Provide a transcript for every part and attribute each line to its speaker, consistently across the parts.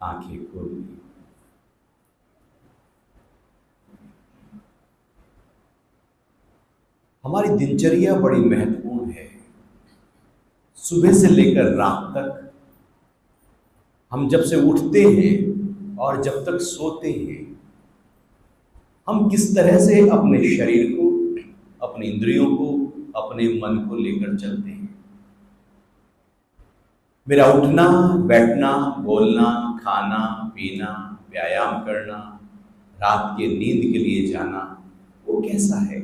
Speaker 1: आंखें खोल ली। हमारी दिनचर्या बड़ी महत्वपूर्ण है। सुबह से लेकर रात तक हम जब से उठते हैं और जब तक सोते हैं, हम किस तरह से अपने शरीर को, अपने इंद्रियों को, अपने मन को लेकर चलते हैं। मेरा उठना, बैठना, बोलना, खाना, पीना, व्यायाम करना, रात के नींद के लिए जाना, वो कैसा है?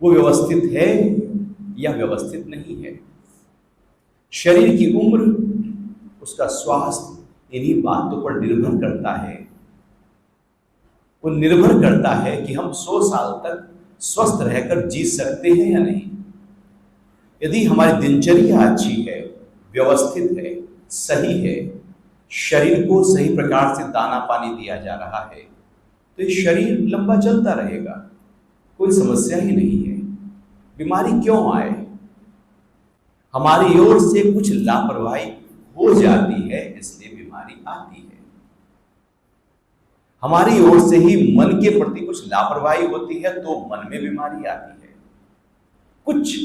Speaker 1: वो व्यवस्थित है या व्यवस्थित नहीं है? शरीर की उम्र, उसका स्वास्थ्य इन्हीं बातों पर निर्भर करता है। वो निर्भर करता है कि हम 100 साल तक स्वस्थ रहकर जी सकते हैं या नहीं। यदि हमारी दिनचर्या अच्छी है, व्यवस्थित है, सही है, शरीर को सही प्रकार से दाना पानी दिया जा रहा है, तो ये शरीर लंबा चलता रहेगा, कोई समस्या ही नहीं है। बीमारी क्यों आए? हमारी ओर से कुछ लापरवाही हो जाती है, इसलिए बीमारी आती है। हमारी ओर से ही मन के प्रति कुछ लापरवाही होती है तो मन में बीमारी आती है। कुछ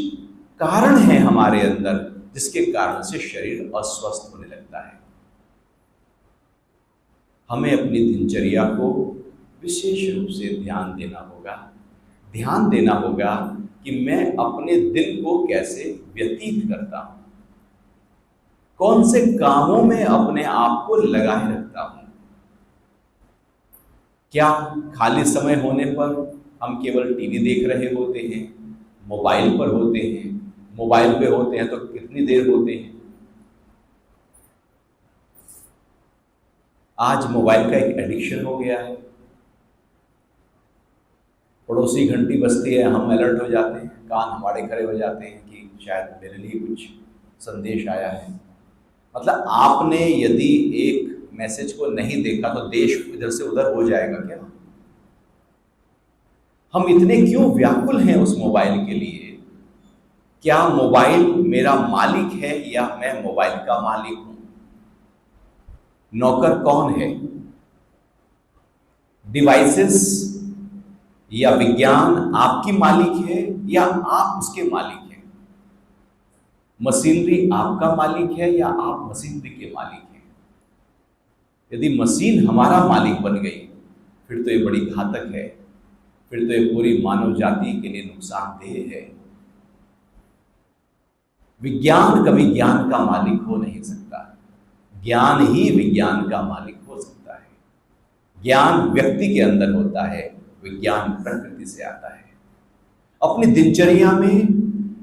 Speaker 1: कारण है हमारे अंदर जिसके कारण से शरीर अस्वस्थ होने लगता है। हमें अपनी दिनचर्या को विशेष रूप से ध्यान देना होगा। ध्यान देना होगा कि मैं अपने दिन को कैसे व्यतीत करता हूं, कौन से कामों में अपने आप को लगाए रखता हूं। क्या खाली समय होने पर हम केवल टीवी देख रहे होते हैं, मोबाइल पर होते हैं, मोबाइल पे होते हैं तो कितनी देर होते हैं? आज मोबाइल का एक एडिक्शन हो गया है। पड़ोसी घंटी बजती है, हम अलर्ट हो जाते हैं, कान हमारे खड़े हो जाते हैं कि शायद मेरे लिए कुछ संदेश आया है। मतलब आपने यदि एक मैसेज को नहीं देखा तो देश इधर से उधर हो जाएगा क्या? हम इतने क्यों व्याकुल हैं उस मोबाइल के लिए? क्या मोबाइल मेरा मालिक है या मैं मोबाइल का मालिक हूं? नौकर कौन है? डिवाइसेस या विज्ञान आपकी मालिक है या आप उसके मालिक हैं? मशीनरी आपका मालिक है या आप मशीनरी के मालिक हैं? यदि मशीन हमारा मालिक बन गई फिर तो ये बड़ी घातक है, फिर तो ये पूरी मानव जाति के लिए नुकसानदेह है। विज्ञान कभी ज्ञान का मालिक हो नहीं सकता, ज्ञान ही विज्ञान का मालिक हो सकता है। ज्ञान व्यक्ति के अंदर होता है, विज्ञान प्रकृति से आता है। अपनी दिनचर्या में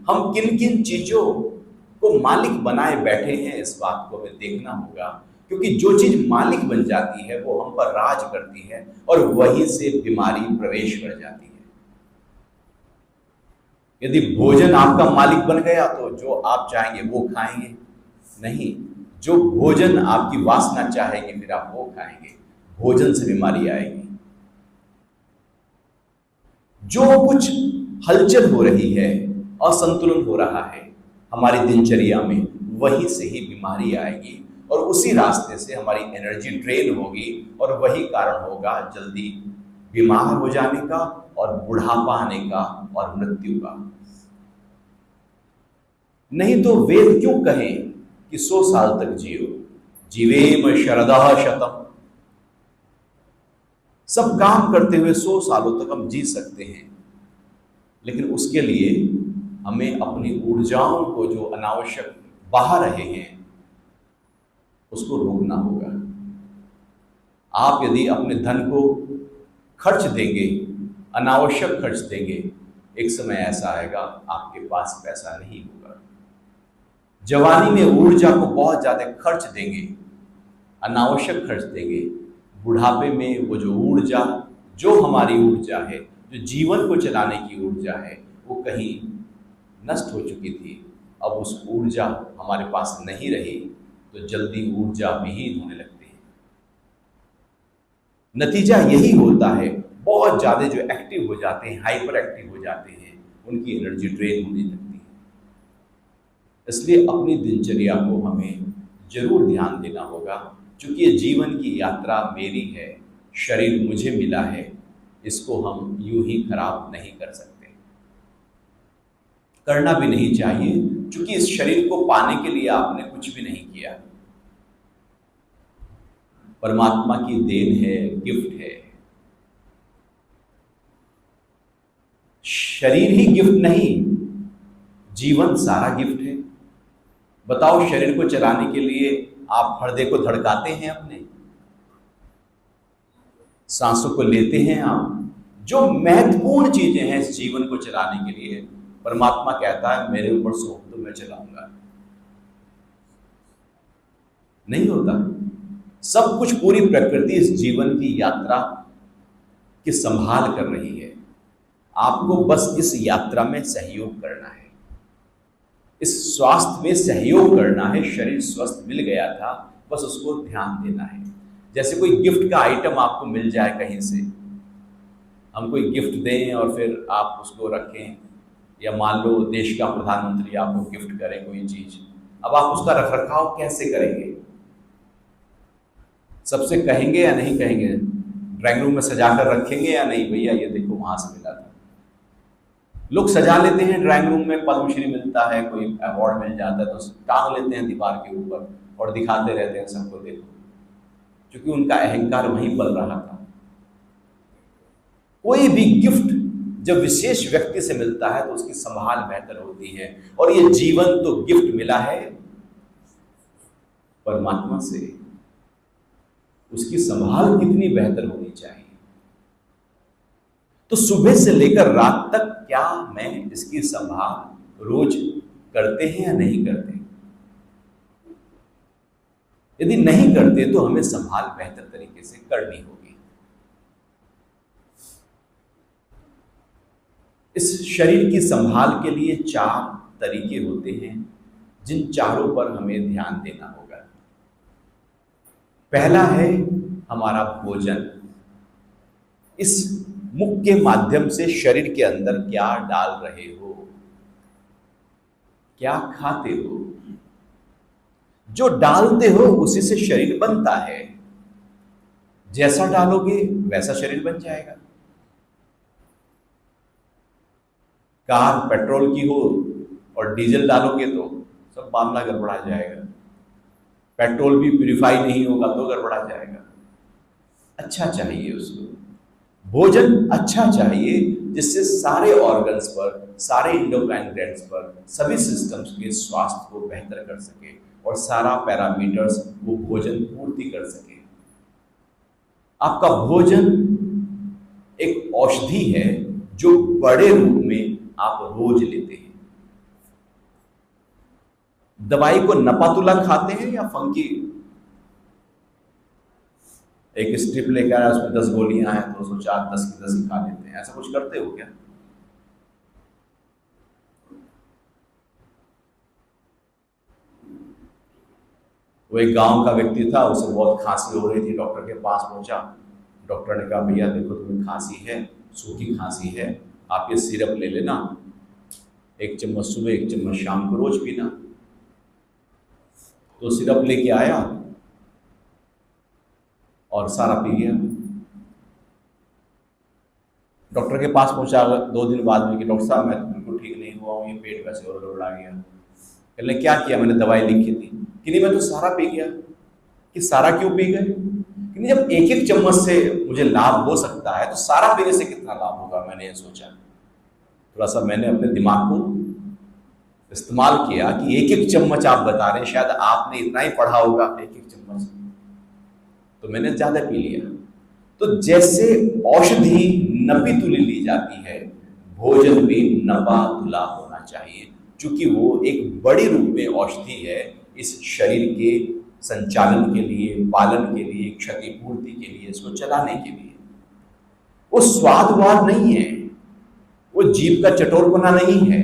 Speaker 1: हम किन किन चीजों को मालिक बनाए बैठे हैं, इस बात को हमें देखना होगा, क्योंकि जो चीज मालिक बन जाती है वो हम पर राज करती है और वहीं से बीमारी प्रवेश कर जाती है। यदि भोजन आपका मालिक बन गया तो जो आप चाहेंगे वो खाएंगे नहीं, जो भोजन आपकी वासना चाहेंगे फिर आप वो खाएंगे। भोजन से बीमारी आएगी। जो कुछ हलचल हो रही है, असंतुलन हो रहा है हमारी दिनचर्या में, वहीं से ही बीमारी आएगी और उसी रास्ते से हमारी एनर्जी ड्रेन होगी और वही कारण होगा जल्दी बीमार हो जाने का और बुढ़ापा आने का और मृत्यु का। नहीं तो वेद क्यों कहें कि 100 साल तक जियो, जीवेम शरदः शतम। सब काम करते हुए 100 सालों तक हम जी सकते हैं, लेकिन उसके लिए हमें अपनी ऊर्जाओं को जो अनावश्यक बहा रहे हैं उसको रोकना होगा। आप यदि अपने धन को खर्च देंगे, अनावश्यक खर्च देंगे, एक समय ऐसा आएगा आपके पास पैसा नहीं होगा। जवानी में ऊर्जा को बहुत ज्यादा खर्च देंगे, अनावश्यक खर्च देंगे, बुढ़ापे में वो जो ऊर्जा, जो हमारी ऊर्जा है, जो जीवन को चलाने की ऊर्जा है, वो कहीं नष्ट हो चुकी थी, अब उस ऊर्जा हमारे पास नहीं रही तो जल्दी ऊर्जा विहीन होने लगती है। नतीजा यही होता है, बहुत ज्यादा जो एक्टिव हो जाते हैं, हाइपर एक्टिव हो जाते हैं, उनकी एनर्जी ड्रेन होने लगती है। इसलिए अपनी दिनचर्या को हमें जरूर ध्यान देना होगा, क्योंकि ये जीवन की यात्रा मेरी है, शरीर मुझे मिला है, इसको हम यूं ही खराब नहीं कर सकते, करना भी नहीं चाहिए, क्योंकि इस शरीर को पाने के लिए आपने कुछ भी नहीं किया। परमात्मा की देन है, गिफ्ट है। शरीर ही गिफ्ट नहीं, जीवन सारा गिफ्ट है। बताओ, शरीर को चलाने के लिए आप हृदय को धड़काते हैं, अपने सांसों को लेते हैं आप, जो महत्वपूर्ण चीजें हैं इस जीवन को चलाने के लिए, परमात्मा कहता है मेरे ऊपर सौंप दो, मैं चलाऊंगा। नहीं होता। सब कुछ, पूरी प्रकृति इस जीवन की यात्रा की संभाल कर रही है। आपको बस इस यात्रा में सहयोग करना है, इस स्वास्थ्य में सहयोग करना है। शरीर स्वस्थ मिल गया था, बस उसको ध्यान देना है। जैसे कोई गिफ्ट का आइटम आपको मिल जाए कहीं से, हम कोई गिफ्ट दें और फिर आप उसको रखें, या मान लो देश का प्रधानमंत्री आपको गिफ्ट करे कोई चीज, अब आप उसका रखरखाव कैसे करेंगे? सबसे कहेंगे या नहीं कहेंगे? ड्राइंग रूम में सजाकर रखेंगे या नहीं, भैया ये देखो वहां से मिला था। लोग सजा लेते हैं ड्राइंग रूम में, पद्मश्री मिलता है, कोई अवार्ड मिल जाता है तो टांग लेते हैं दीवार के ऊपर और दिखाते रहते हैं सबको, देखो, क्योंकि उनका अहंकार वहीं पल रहा था। कोई भी गिफ्ट जब विशेष व्यक्ति से मिलता है तो उसकी संभाल बेहतर होती है, और ये जीवन तो गिफ्ट मिला है परमात्मा से, उसकी संभाल कितनी बेहतर होनी चाहिए। तो सुबह से लेकर रात तक क्या मैं इसकी संभाल रोज करते हैं या नहीं करते? यदि नहीं करते तो हमें संभाल बेहतर तरीके से करनी होगी। इस शरीर की संभाल के लिए 4 तरीके होते हैं, जिन चारों पर हमें ध्यान देना होगा। पहला है हमारा भोजन। इस मुख के माध्यम से शरीर के अंदर क्या डाल रहे हो, क्या खाते हो। जो डालते हो उसी से शरीर बनता है, जैसा डालोगे वैसा शरीर बन जाएगा। कार पेट्रोल की हो और डीजल डालोगे तो सब मामला गड़बड़ा जाएगा। पेट्रोल भी प्यूरिफाई नहीं होगा तो गड़बड़ा जाएगा। अच्छा चाहिए उसको, भोजन अच्छा चाहिए, जिससे सारे ऑर्गन्स पर, सारे इंडोक्राइन ग्लैंड्स पर, सभी सिस्टम्स के स्वास्थ्य को बेहतर कर सके और सारा पैरामीटर्स वो भोजन पूर्ति कर सके। आपका भोजन एक औषधि है जो बड़े रूप में आप रोज लेते हैं। दवाई को नपातुला खाते हैं या फंकी, एक स्ट्रिप लेकर आया उसमें 10 गोलियां हैं तो उसको 4 10 की 10 ही खा लेते हैं, ऐसा कुछ करते हो क्या? वो एक गांव का व्यक्ति था, उसे बहुत खांसी हो रही थी, डॉक्टर के पास पहुंचा। डॉक्टर ने कहा भैया देखो तुम्हें खांसी है, सूखी खांसी है, आप ये सिरप ले लेना, 1 चम्मच सुबह 1 चम्मच शाम को रोज पीना। तो सिरप लेके आया और सारा पी गया। डॉक्टर के पास पहुंचा 2 दिन बाद में कि डॉक्टर साहब मैं बिल्कुल ठीक नहीं हुआ हूँ, ये पेट वैसे और गड़बड़ा गया। कहने क्या किया? मैंने दवाई लिखी थी कि नहीं, मैं तो सारा पी गया। कि सारा क्यों पी गए? कि नहीं, जब 1-1 चम्मच से मुझे लाभ हो सकता है तो सारा पीने से कितना लाभ होगा, मैंने ये सोचा। थोड़ा सा मैंने अपने दिमाग को इस्तेमाल किया कि 1-1 चम्मच आप बता रहे हैं, शायद आपने इतना ही पढ़ा होगा 1-1 चम्मच, तो मैंने ज्यादा पी लिया। तो जैसे औषधि नपी तुली ली जाती है, भोजन भी नपा तुला होना चाहिए, क्योंकि वो एक बड़ी रूप में औषधि है इस शरीर के संचालन के लिए, पालन के लिए, क्षतिपूर्ति के लिए, इसको चलाने के लिए। वो स्वादवाद नहीं है, वो जीभ का चटोरपना नहीं है।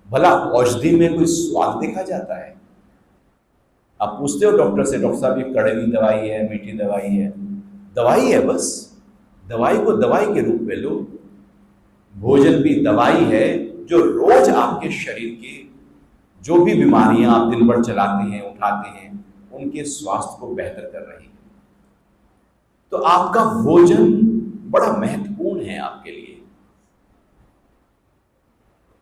Speaker 1: भला औषधि में कोई स्वाद देखा जाता है? आप पूछते हो डॉक्टर से, डॉक्टर साहब ये कड़वी दवाई है, मीठी दवाई है? दवाई है, बस दवाई को दवाई के रूप में लो। भोजन भी दवाई है जो रोज आपके शरीर के जो भी बीमारियां आप दिन भर चलाते हैं, उठाते हैं, उनके स्वास्थ्य को बेहतर कर रही है। तो आपका भोजन बड़ा महत्वपूर्ण है आपके लिए।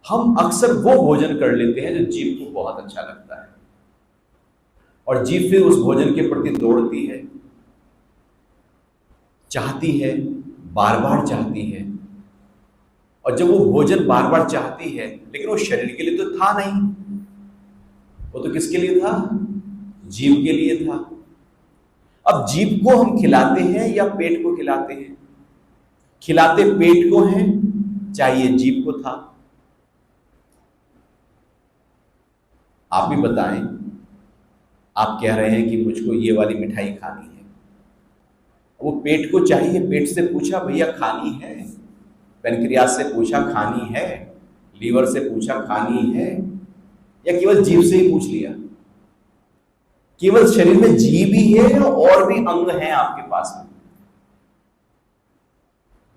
Speaker 1: हम अक्सर वो भोजन कर लेते हैं जो जीभ को बहुत अच्छा लगता है, और जीभ फिर उस भोजन के प्रति दौड़ती है, चाहती है, बार बार चाहती है। और जब वो भोजन बार बार चाहती है, लेकिन वो शरीर के लिए तो था नहीं, वो तो किसके लिए था? जीभ के लिए था। अब जीभ को हम खिलाते हैं या पेट को खिलाते हैं? खिलाते पेट को हैं, चाहिए जीभ को था। आप भी बताएं, आप कह रहे हैं कि मुझको ये वाली मिठाई खानी है, वो पेट को चाहिए, पेट से पूछा भैया खानी है, पेनक्रियास से पूछा खानी है, लीवर से पूछा खानी है, या केवल जीभ से ही पूछ लिया? केवल शरीर में जीभ ही है या और भी अंग हैं आपके पास में?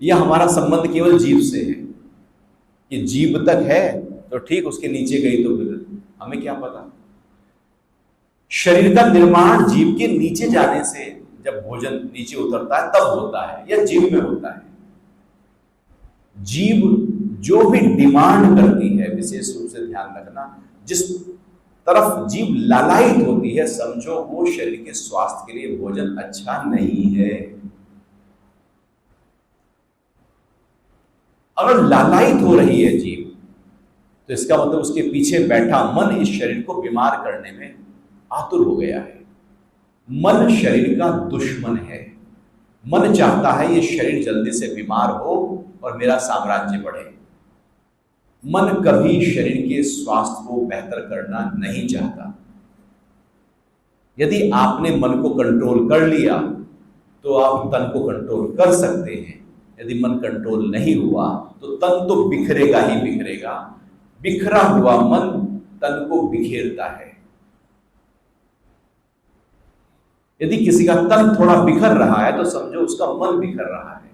Speaker 1: या हमारा संबंध केवल जीभ से है कि जीभ तक है तो ठीक, उसके नीचे गई तो फिर हमें क्या पता। शरीर का निर्माण जीभ के नीचे जाने से, जब भोजन नीचे उतरता है तब होता है, या जीभ में होता है। जीभ जो भी डिमांड करती है, विशेष रूप से ध्यान रखना, जिस तरफ जीभ लालायित होती है, समझो वो शरीर के स्वास्थ्य के लिए भोजन अच्छा नहीं है। अगर लालायित हो रही है जीभ, तो इसका मतलब उसके पीछे बैठा मन इस शरीर को बीमार करने में आतुर हो गया है। मन शरीर का दुश्मन है। मन चाहता है ये शरीर जल्दी से बीमार हो और मेरा साम्राज्य बढ़े। मन कभी शरीर के स्वास्थ्य को बेहतर करना नहीं चाहता। यदि आपने मन को कंट्रोल कर लिया तो आप तन को कंट्रोल कर सकते हैं। यदि मन कंट्रोल नहीं हुआ तो तन तो बिखरेगा ही बिखरेगा। बिखरा हुआ मन तन को बिखेरता है। यदि किसी का तन थोड़ा बिखर रहा है तो समझो उसका मन बिखर रहा है।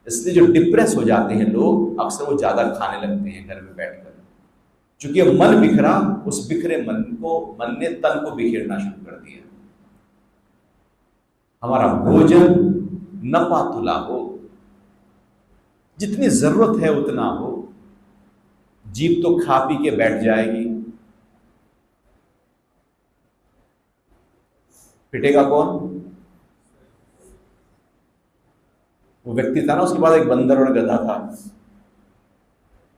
Speaker 1: इसलिए जो डिप्रेस हो जाते हैं लोग, अक्सर वो ज्यादा खाने लगते हैं घर में बैठकर, क्योंकि मन बिखरा, उस बिखरे मन ने तन को बिखेरना शुरू कर दिया। हमारा भोजन नपा तुला हो, जितनी जरूरत है उतना हो। जीभ तो खा पी के बैठ जाएगी, पिटेगा कौन? वो व्यक्ति था ना, उसके बाद एक बंदर और गधा था।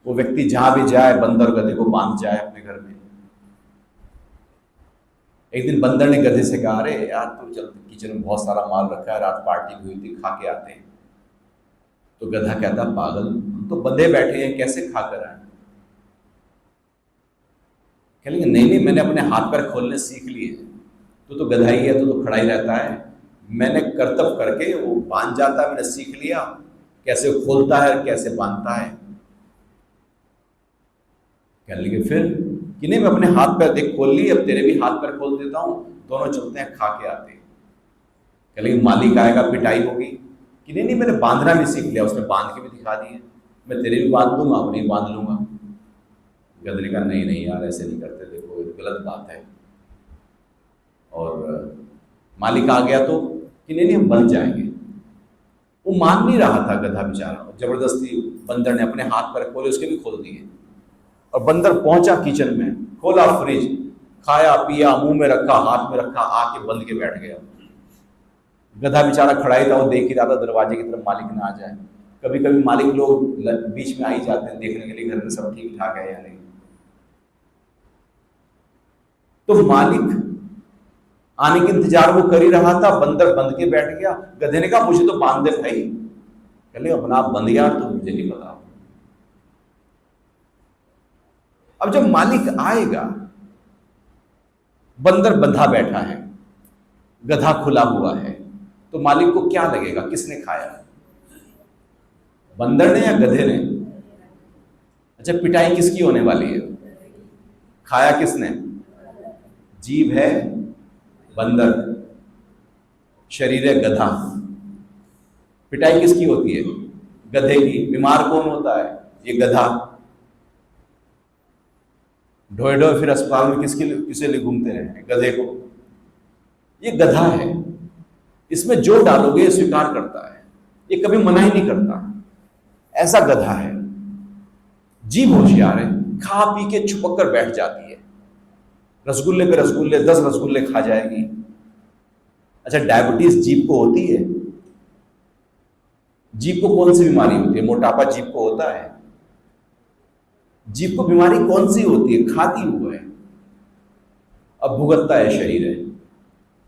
Speaker 1: वो व्यक्ति जहां भी जाए बंदर गधे को बांध जाए अपने घर में। एक दिन बंदर ने गधे से कहा, अरे यार तू चल, किचन में बहुत सारा माल रखा है, रात पार्टी हुई थी, खा के आते हैं। तो गधा कहता, पागल, हम तो बंधे बैठे हैं, कैसे खा कर आए? कहेंगे नहीं, मैंने अपने हाथ पैर खोलने सीख लिए। तो गधा ही है, तो खड़ा ही रहता है। मैंने करतब करके वो बांध जाता है, मैंने सीख लिया कैसे खोलता है, कैसे बांधता है। कहने लगे फिर कि नहीं, मैं अपने हाथ पैर देख खोल लिए, अब तेरे भी हाथ पैर खोल देता हूँ, दोनों चलते हैं, खा के आते हैं। कहने लगे मालिक आएगा, पिटाई होगी। कि नहीं, मैंने बांधना भी सीख लिया, उसने बांध के भी दिखा दिए, मैं तेरे भी बांध दूंगा, अपने भी बांध लूंगा। गधे ने कहा नहीं यार, ऐसे नहीं करते, देखो ये गलत बात है। और मालिक आ गया तो कि नहीं हम बंध जाएंगे। वो मान नहीं रहा था गधा बेचारा, जबरदस्ती बंदर ने अपने हाथ पैर खोले, उसके भी खोल दिए। और बंदर पहुंचा किचन में, खोला फ्रिज, खाया पिया, मुंह में रखा, हाथ में रखा, आके बंद के बैठ गया। गधा बेचारा खड़ा ही था, वो देख ही रहा था दरवाजे की तरफ मालिक ना आ जाए। कभी कभी मालिक लोग बीच में आ ही जाते हैं देखने के लिए घर में सब ठीक ठाक है या नहीं। तो मालिक आने के इंतजार वो कर ही रहा था, बंदर बंद के बैठ गया। गधे ने कहा मुझे तो बांध दे भाई। कहले अपना आप बंद यार, तो मुझे नहीं पता। अब जब मालिक आएगा, बंदर बंधा बैठा है, गधा खुला हुआ है, तो मालिक को क्या लगेगा किसने खाया? बंदर ने या गधे ने? अच्छा, पिटाई किसकी होने वाली है? खाया किसने? जीभ है बंदर, शरीर है गधा। पिटाई किसकी होती है? गधे की। बीमार कौन होता है? ये गधा। ढोए ढोए फिर अस्पताल में किसे लिए घूमते रहे? गधे को। ये गधा है, इसमें जो डालोगे ये स्वीकार करता है, ये कभी मना ही नहीं करता, ऐसा गधा है। जीभ होशियार है, खा पी के छुपक कर बैठ जाती है, रसगुल्ले पे रसगुल्ले 10 रसगुल्ले खा जाएगी। अच्छा, डायबिटीज जीभ को होती है? जीभ को कौन सी बीमारी होती है? मोटापा जीभ को होता है? जीभ को बीमारी कौन सी होती है? खाती हुआ है, अब भुगतता है शरीर है,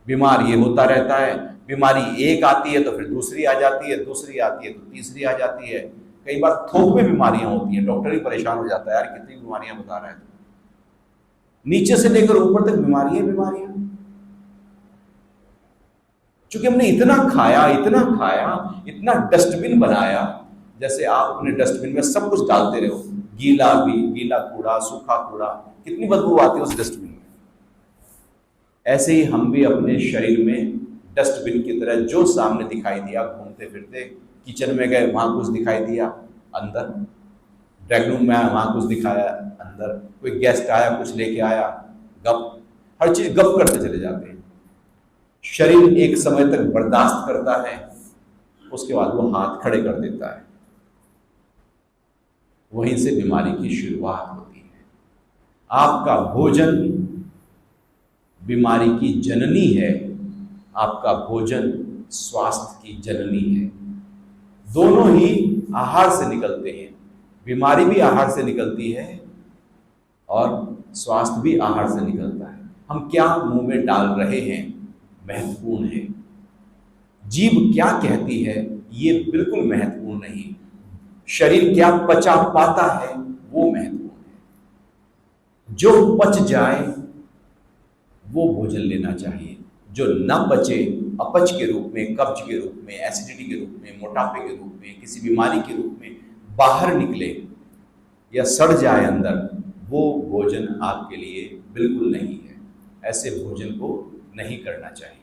Speaker 1: बीमार ये होता रहता है। बीमारी एक आती है तो फिर दूसरी आ जाती है, दूसरी आती है तो तीसरी आ जाती है। कई बार थोक में बीमारियां होती हैं, डॉक्टर ही परेशान हो जाता है, यार कितनी बीमारियां बता रहा है। नीचे से लेकर ऊपर तक बीमारियां बीमारियां। क्योंकि हमने इतना खाया, इतना डस्टबिन बनाया। जैसे आप अपने डस्टबिन में सब कुछ डालते रहो, गीला भी, गीला कूड़ा, सूखा कूड़ा, कितनी बदबू आती है उस डस्टबिन में। ऐसे ही हम भी अपने शरीर में डस्टबिन की तरह, जो सामने दिखाई दिया घूमते फिरते, किचन में गए वहां कुछ दिखाई दिया अंदर, ड्राइंग रूम में आया वहां कुछ दिखाया अंदर, कोई गेस्ट आया कुछ लेके आया, गप, हर चीज गप करते चले जाते हैं। शरीर एक समय तक बर्दाश्त करता है, उसके बाद वो हाथ खड़े कर देता है। वहीं से बीमारी की शुरुआत होती है। आपका भोजन बीमारी की जननी है, आपका भोजन स्वास्थ्य की जननी है। दोनों ही आहार से निकलते हैं, बीमारी भी आहार से निकलती है और स्वास्थ्य भी आहार से निकलता है। हम क्या मुंह में डाल रहे हैं महत्वपूर्ण है, जीभ क्या कहती है ये बिल्कुल महत्वपूर्ण नहीं, शरीर क्या पचा पाता है वो महत्वपूर्ण है। जो पच जाए वो भोजन लेना चाहिए, जो न पचे, अपच के रूप में, कब्ज के रूप में, एसिडिटी के रूप में, मोटापे के रूप में, किसी बीमारी के रूप में बाहर निकले या सड़ जाए अंदर, वो भोजन आपके लिए बिल्कुल नहीं है। ऐसे भोजन को नहीं करना चाहिए।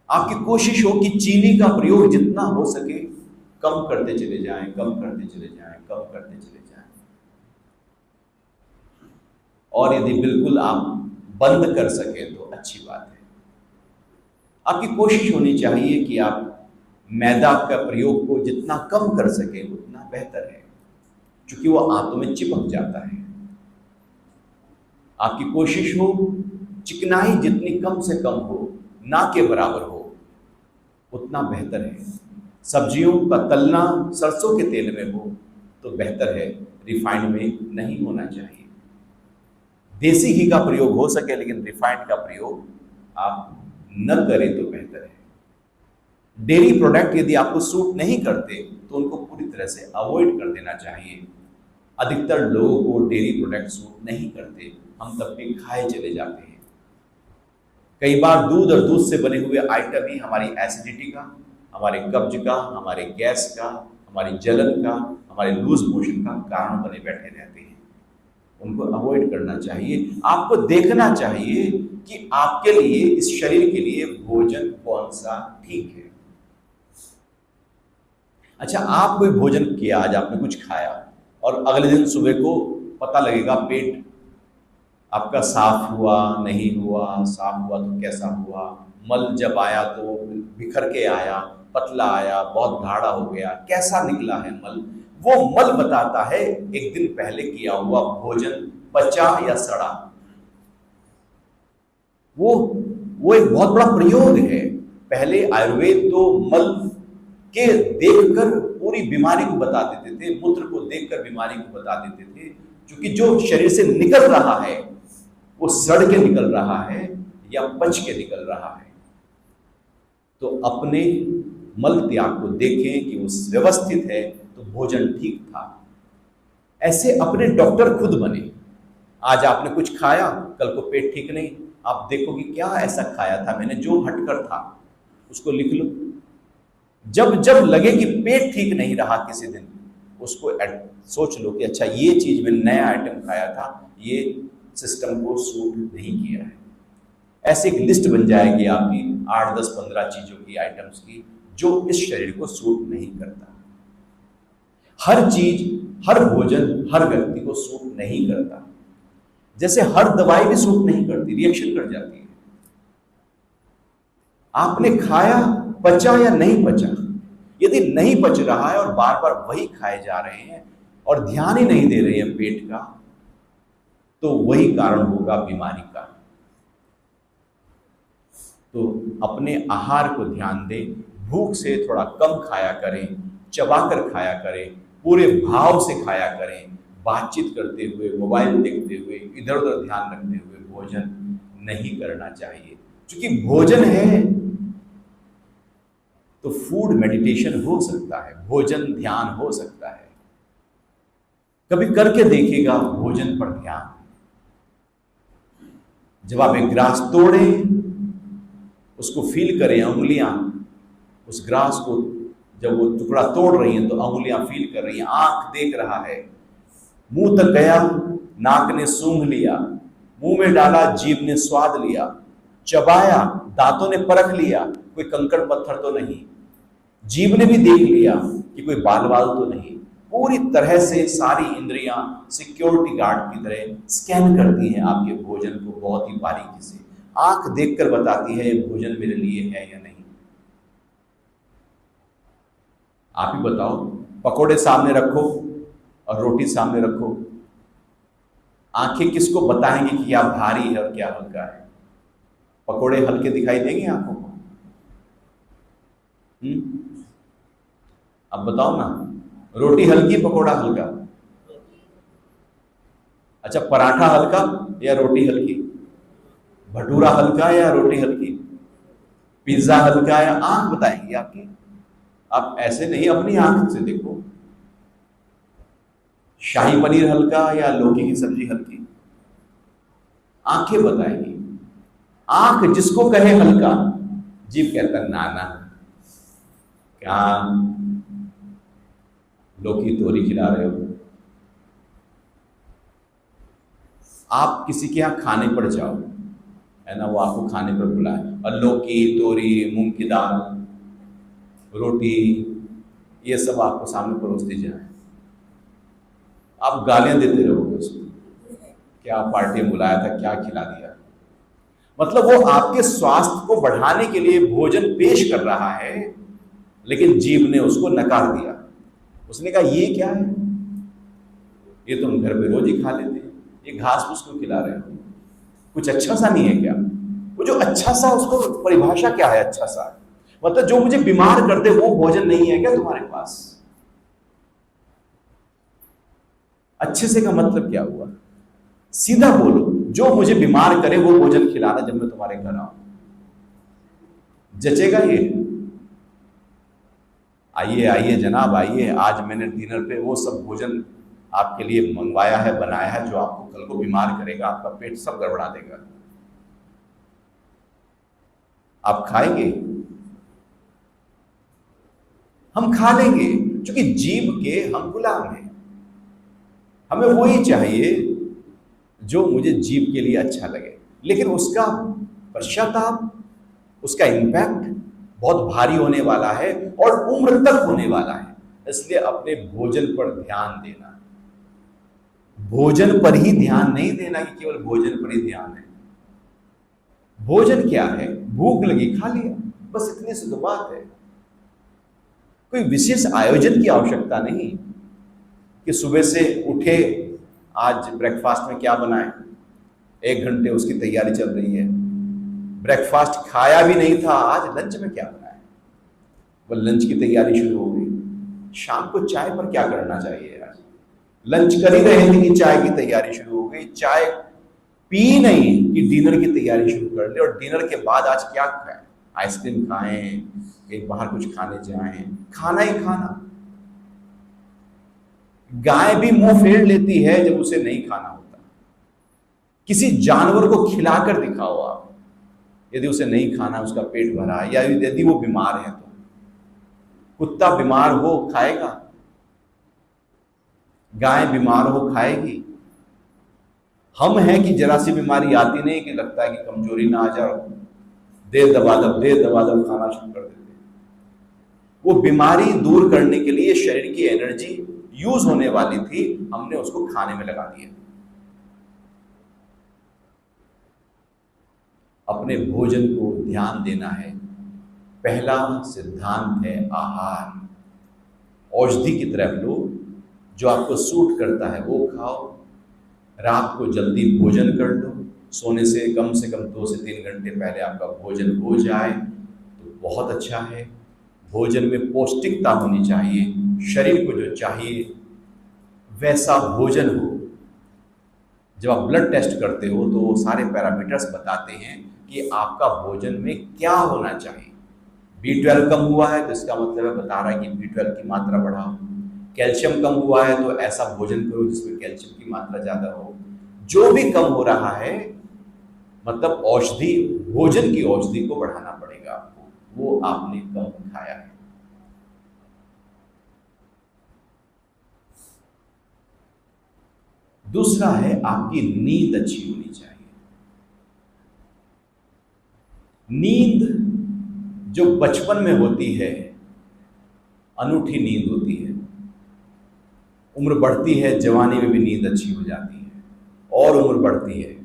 Speaker 1: आपकी कोशिश हो कि चीनी का प्रयोग जितना हो सके कम करते चले जाएं, कम करते चले जाएं, कम करते चले जाएं। और यदि बिल्कुल आप बंद कर सके तो अच्छी बात है। आपकी कोशिश होनी चाहिए कि आप मैदा का प्रयोग को जितना कम कर सके उतना बेहतर है, क्योंकि वो आंतों में चिपक जाता है। आपकी कोशिश हो चिकनाई जितनी कम से कम हो, ना के बराबर हो, उतना बेहतर है। सब्जियों का तलना सरसों के तेल में हो तो बेहतर है, रिफाइंड में नहीं होना चाहिए। देसी घी का प्रयोग हो सके लेकिन रिफाइंड का प्रयोग आप न करें तो बेहतर है। डेयरी प्रोडक्ट यदि आपको सूट नहीं करते तो उनको पूरी तरह से अवॉइड कर देना चाहिए। अधिकतर लोगों को डेयरी प्रोडक्ट सूट नहीं करते, हम तब भी खाए चले जाते हैं। कई बार दूध और दूध से बने हुए आइटम ही हमारी एसिडिटी का, हमारे कब्ज का, हमारे गैस का, हमारी जलन का, हमारे लूज मोशन का कारण बने बैठे रहते हैं। उनको अवॉइड करना चाहिए। आपको देखना चाहिए कि आपके लिए, इस शरीर के लिए भोजन कौन सा ठीक है। अच्छा, आप कोई भोजन किया, आज आपने कुछ खाया और अगले दिन सुबह को पता लगेगा पेट आपका साफ हुआ नहीं हुआ, साफ हुआ तो कैसा हुआ, मल जब आया तो बिखर के आया, पतला आया, बहुत गाढ़ा हो गया, कैसा निकला है मल, वो मल बताता है एक दिन पहले किया हुआ भोजन पचा या सड़ा। वो एक बहुत बड़ा प्रयोग है। पहले आयुर्वेद तो मल के देखकर पूरी बीमारी को बता देते थे, मूत्र को देखकर बीमारी को बता देते थे, क्योंकि जो शरीर से निकल रहा है वो सड़ के निकल रहा है या पच के निकल रहा है। तो अपने मल त्याग को देखें कि वो व्यवस्थित है तो भोजन ठीक था। ऐसे अपने डॉक्टर खुद बने। आज आपने कुछ खाया, कल को पेट ठीक नहीं, आप देखो कि क्या ऐसा खाया था मैंने जो हटकर था, उसको लिख लो। जब जब लगे कि पेट ठीक नहीं रहा किसी दिन, उसको सोच लो कि अच्छा ये चीज मैंने नया आइटम खाया था, ये सिस्टम को सूट नहीं किया है। ऐसी एक लिस्ट बन जाएगी आपकी 8, 10, 15 चीजों की, आइटम्स की, जो इस शरीर को सूट नहीं करता। हर चीज, हर भोजन हर व्यक्ति को सूट नहीं करता। जैसे हर दवाई भी सूट नहीं करती, रिएक्शन कर जाती है। आपने खाया, पचा या नहीं पचा, यदि नहीं पच रहा है और बार बार वही खाए जा रहे हैं और ध्यान ही नहीं दे रहे हैं पेट का, तो वही कारण होगा बीमारी का। तो अपने आहार को ध्यान दें, भूख से थोड़ा कम खाया करें, चबाकर खाया करें, पूरे भाव से खाया करें, बातचीत करते हुए, मोबाइल देखते हुए, इधर उधर ध्यान रखते हुए भोजन नहीं करना चाहिए। क्योंकि भोजन है तो फूड मेडिटेशन हो सकता है, भोजन ध्यान हो सकता है। कभी करके देखिएगा भोजन पर ध्यान। जब आप एक ग्रास तोड़ें, उसको फील करें, उंगलियां उस ग्रास को, जब वो टुकड़ा तोड़ रही हैं तो उंगलियां फील कर रही हैं, आंख देख रहा है, मुंह तक गया, नाक ने सूंघ लिया, मुंह में डाला, जीभ ने स्वाद लिया, चबाया, दांतों ने परख लिया कोई कंकड़ पत्थर तो नहीं, जीभ ने भी देख लिया कि कोई बाल वाल तो नहीं। पूरी तरह से सारी इंद्रियां सिक्योरिटी गार्ड की तरह स्कैन करती हैं आपके भोजन को बहुत ही बारीकी से। आंख देखकर बताती है ये भोजन मेरे लिए है या नहीं। आप ही बताओ, पकोड़े सामने रखो और रोटी सामने रखो, आंखें किसको बताएंगी कि क्या भारी है और क्या हल्का है? पकोड़े हल्के दिखाई देंगे आंखों को? अब बताओ ना, रोटी हल्की, पकोड़ा हल्का? अच्छा, पराठा हल्का या रोटी हल्की? भटूरा हल्का या रोटी हल्की? पिज्जा हल्का या? आंख बताएंगी आपकी। आप ऐसे नहीं, अपनी आंख से देखो, शाही पनीर हल्का या लौकी की सब्जी हल्की? आंखें बताएंगी। आंख जिसको कहे हल्का, जीभ कहता नाना क्या लौकी तोरी खिला रहे हो। आप किसी के यहां खाने पर जाओ, है ना, वो आपको खाने पर बुलाए और लौकी तोरी मूंग की दाल रोटी ये सब आपको सामने परोस दी जाए, आप गालियां देते रहोगे उसको, क्या पार्टी में बुलाया था, क्या खिला दिया। मतलब वो आपके स्वास्थ्य को बढ़ाने के लिए भोजन पेश कर रहा है, लेकिन जीभ ने उसको नकार दिया। उसने कहा ये क्या है, ये तुम घर पे रोज ही खा लेते हैं, ये घास फूस क्यों खिला रहे हो, कुछ अच्छा सा नहीं है क्या? वो जो अच्छा सा, उसको परिभाषा क्या है अच्छा सा? मतलब जो मुझे बीमार कर दे वो भोजन नहीं है क्या तुम्हारे पास? अच्छे से का मतलब क्या हुआ? सीधा बोलो, जो मुझे बीमार करे वो भोजन खिलाना जब मैं तुम्हारे घर आऊं। जचेगा ये? आइए आइए जनाब आइए, आज मैंने डिनर पे वो सब भोजन आपके लिए मंगवाया है, बनाया है, जो आपको कल को बीमार करेगा, आपका पेट सब गड़बड़ा देगा। आप खाएंगे? हम खा लेंगे, क्योंकि जीभ के हम गुलाम हैं। हमें वही चाहिए जो मुझे जीभ के लिए अच्छा लगे, लेकिन उसका पश्चाताप, उसका इम्पैक्ट बहुत भारी होने वाला है और उम्र तक होने वाला है। इसलिए अपने भोजन पर ध्यान देना, भोजन पर ही ध्यान नहीं देना कि केवल भोजन पर ही ध्यान है। भोजन क्या है? भूख लगी खा लिया, बस इतनी सी तो बात है। कोई विशेष आयोजन की आवश्यकता नहीं कि सुबह से उठे, आज ब्रेकफास्ट में क्या बनाएं, 1 घंटे उसकी तैयारी चल रही है। ब्रेकफास्ट खाया भी नहीं था, आज लंच में क्या बनाएं, वो लंच की तैयारी शुरू हो गई। शाम को चाय पर क्या करना चाहिए? आज लंच कर ही रहे थे कि चाय की तैयारी शुरू हो गई। चाय पी नहीं कि डिनर की तैयारी शुरू कर ले, और डिनर के बाद आज क्या खाएं? आइसक्रीम खाएं, एक बाहर कुछ खाने जाएं, खाना ही खाना। गाय भी मुंह फेर लेती है जब उसे नहीं खाना होता। किसी जानवर को खिलाकर दिखाओ आप, यदि उसे नहीं खाना, उसका पेट भरा है, या यदि वो बीमार है तो। कुत्ता बीमार हो खाएगा, गाय बीमार हो खाएगी। हम हैं कि जरा सी बीमारी आती नहीं कि लगता है कि कमजोरी ना आ जाए, देर दबा खाना शुरू कर देते हैं। वो बीमारी दूर करने के लिए शरीर की एनर्जी यूज होने वाली थी, हमने उसको खाने में लगा दिया। अपने भोजन को ध्यान देना है। पहला सिद्धांत है आहार। औषधि की तरह लो, जो आपको सूट करता है वो खाओ। रात को जल्दी भोजन कर लो, सोने से कम 2 से 3 घंटे पहले आपका भोजन हो जाए तो बहुत अच्छा है। भोजन में पौष्टिकता होनी चाहिए, शरीर को जो चाहिए वैसा भोजन हो। जब आप ब्लड टेस्ट करते हो तो वो सारे पैरामीटर्स बताते हैं कि आपका भोजन में क्या होना चाहिए। B12 कम हुआ है तो इसका मतलब है बता रहा है कि B12 की मात्रा बढ़ाओ। कैल्शियम कम हुआ है तो ऐसा भोजन करो जिसमें कैल्शियम की मात्रा ज़्यादा हो। जो भी कम हो रहा है मतलब औषधि, भोजन की औषधि को बढ़ाना पड़ेगा आपको, वो आपने कम खाया है। दूसरा है आपकी नींद अच्छी होनी चाहिए। नींद जो बचपन में होती है अनूठी नींद होती है। उम्र बढ़ती है, जवानी में भी नींद अच्छी हो जाती है, और उम्र बढ़ती है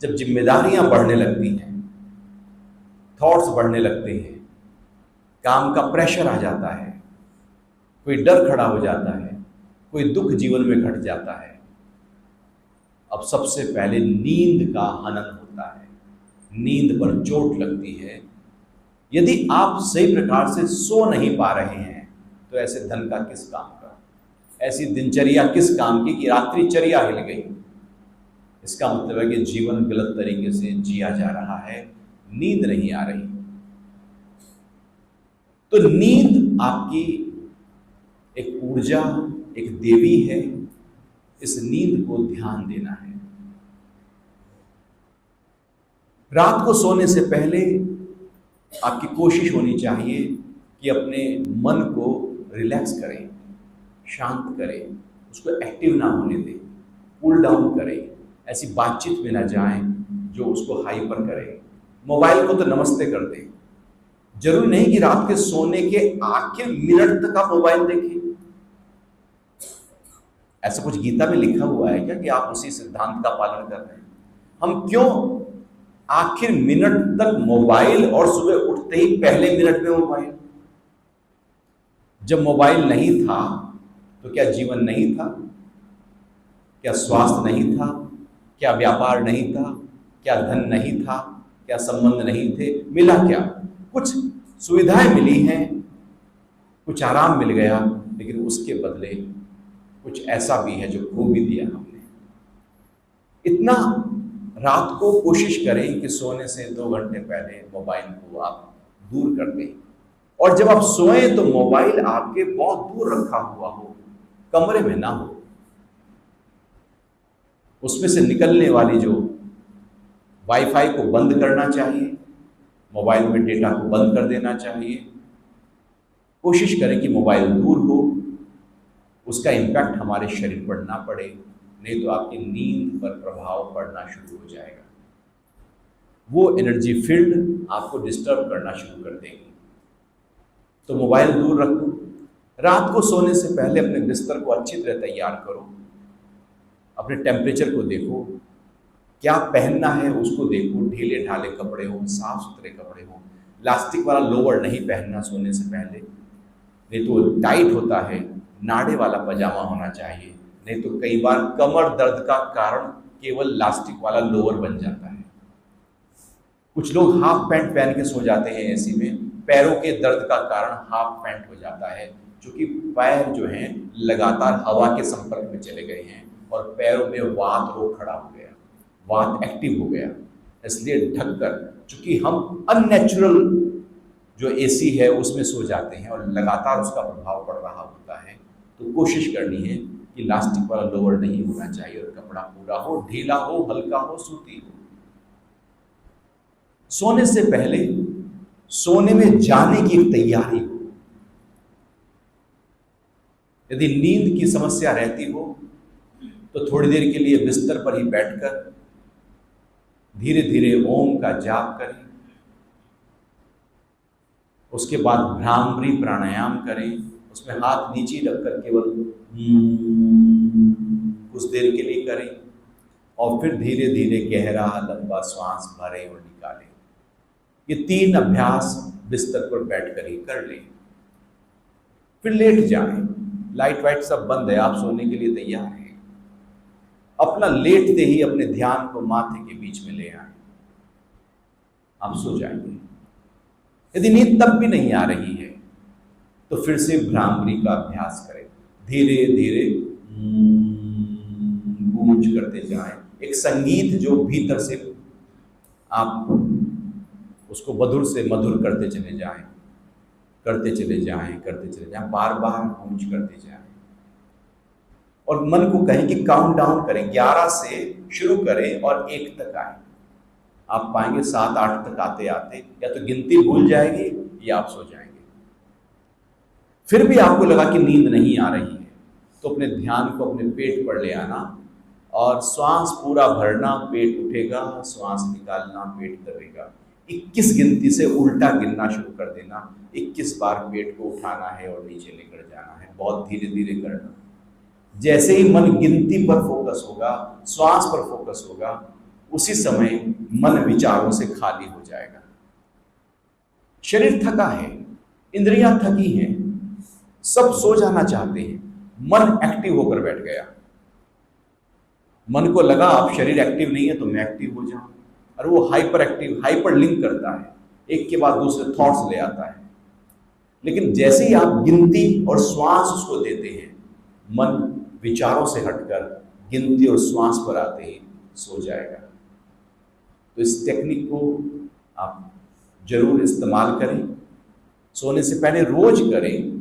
Speaker 1: जब जिम्मेदारियां बढ़ने लगती हैं, थॉट्स बढ़ने लगते हैं, काम का प्रेशर आ जाता है, कोई डर खड़ा हो जाता है, कोई दुख जीवन में घट जाता है। अब सबसे पहले नींद का हनन होता है, नींद पर चोट लगती है। यदि आप सही प्रकार से सो नहीं पा रहे हैं तो ऐसे धन का किस काम का, ऐसी दिनचर्या किस काम की कि रात्रिचर्या हिल गई। इसका मतलब है कि जीवन गलत तरीके से जिया जा रहा है, नींद नहीं आ रही। तो नींद आपकी एक ऊर्जा, एक देवी है। इस नींद को ध्यान देना है। रात को सोने से पहले आपकी कोशिश होनी चाहिए कि अपने मन को रिलैक्स करें, शांत करें, उसको एक्टिव ना होने दें, कूल डाउन करें। ऐसी बातचीत में ना जाएं जो उसको हाइपर करे। मोबाइल को तो नमस्ते कर दें। जरूरी नहीं कि रात के सोने के आखिर मिनट तक आप मोबाइल देखें। ऐसा कुछ गीता में लिखा हुआ है क्या कि आप उसी सिद्धांत का पालन कर रहे हैं? हम क्यों आखिर मिनट तक मोबाइल, और सुबह उठते ही पहले मिनट में मोबाइल? जब मोबाइल नहीं था तो क्या जीवन नहीं था? क्या स्वास्थ्य नहीं था? क्या व्यापार नहीं था? क्या धन नहीं था? क्या संबंध नहीं थे? मिला क्या? कुछ सुविधाएं मिली हैं, कुछ आराम मिल गया, लेकिन उसके बदले कुछ ऐसा भी है जो खो भी दिया हमने। इतना रात को कोशिश करें कि सोने से 2 घंटे पहले मोबाइल को आप दूर कर दें, और जब आप सोएं तो मोबाइल आपके बहुत दूर रखा हुआ हो, कमरे में ना हो। उसमें से निकलने वाली जो वाईफाई को बंद करना चाहिए, मोबाइल में डेटा को बंद कर देना चाहिए। कोशिश करें कि मोबाइल दूर हो, उसका इम्पैक्ट हमारे शरीर पर ना पड़े, नहीं तो आपकी नींद पर प्रभाव पड़ना शुरू हो जाएगा। वो एनर्जी फील्ड आपको डिस्टर्ब करना शुरू कर देगी। तो मोबाइल दूर रखो। रात को सोने से पहले अपने बिस्तर को अच्छी तरह तैयार करो। अपने टेम्परेचर को देखो, क्या पहनना है उसको देखो। ढीले ढाले कपड़े हो, साफ सुथरे कपड़े हो। इलास्टिक वाला लोअर नहीं पहनना सोने से पहले, नहीं तो टाइट होता है। नाड़े वाला पजामा होना चाहिए, नहीं तो कई बार कमर दर्द का कारण केवल इलास्टिक वाला लोअर बन जाता है। कुछ लोग हाफ पैंट पहन के सो जाते हैं एसी में, पैरों के दर्द का कारण हाफ पैंट हो जाता है, क्योंकि पैर जो हैं लगातार हवा के संपर्क में चले गए हैं और पैरों में वात रोग खड़ा हो गया, वात एक्टिव हो गया। इसलिए ढककर, चूंकि हम अननेचुरल जो एसी है उसमें सो जाते हैं और लगातार उसका प्रभाव पड़ रहा होता है, तो कोशिश करनी है कि इलास्टिक वाला लोअर नहीं होना चाहिए और कपड़ा पूरा हो, ढीला हो, हल्का हो, सूती हो। सोने से पहले सोने में जाने की एक तैयारी हो। यदि नींद की समस्या रहती हो तो थोड़ी देर के लिए बिस्तर पर ही बैठकर धीरे धीरे ओम का जाप करें। उसके बाद भ्रामरी प्राणायाम करें। उसमें हाथ नीचे रखकर केवल कुछ देर के लिए करें और फिर धीरे धीरे गहरा लंबा श्वास भरें और निकालें। ये 3 अभ्यास बिस्तर पर बैठकर ही कर लें। फिर लेट जाएं, लाइट वाइट सब बंद है, आप सोने के लिए तैयार हैं। अपना लेटते ही अपने ध्यान को माथे के बीच में ले आए, आप सो जाएंगे। यदि नींद तब भी नहीं आ रही है तो फिर से भ्रामरी का अभ्यास करें। धीरे धीरे गूंज करते जाएं, एक संगीत जो भीतर से आप उसको मधुर से मधुर करते चले जाएं, करते चले जाएं, करते चले जाएं, बार बार गूंज करते जाएं। और मन को कहें कि काउंट डाउन करें, 11 से शुरू करें और 1 तक आए। आप पाएंगे 7-8 तक आते आते या तो गिनती भूल जाएगी या आप सो जाएंगे। फिर भी आपको लगा कि नींद नहीं आ रही है तो अपने ध्यान को अपने पेट पर ले आना और श्वास पूरा भरना, पेट उठेगा, श्वास निकालना, पेट दबेगा। 21 गिनती से उल्टा गिनना शुरू कर देना। 21 बार पेट को उठाना है और नीचे लेकर जाना है, बहुत धीरे धीरे करना। जैसे ही मन गिनती पर फोकस होगा, श्वास पर फोकस होगा, उसी समय मन विचारों से खाली हो जाएगा। शरीर थका है, इंद्रियां थकी हैं, सब सो जाना चाहते हैं, मन एक्टिव होकर बैठ गया। मन को लगा अब शरीर एक्टिव नहीं है तो मैं एक्टिव हो जाऊं, और वो हाइपर लिंक करता है, एक के बाद दूसरे थॉट्स ले आता है। लेकिन जैसे ही आप गिनती और श्वास उसको देते हैं, मन विचारों से हटकर गिनती और श्वास पर आते ही सो जाएगा। तो इस टेक्निक को आप जरूर इस्तेमाल करें, सोने से पहले रोज करें।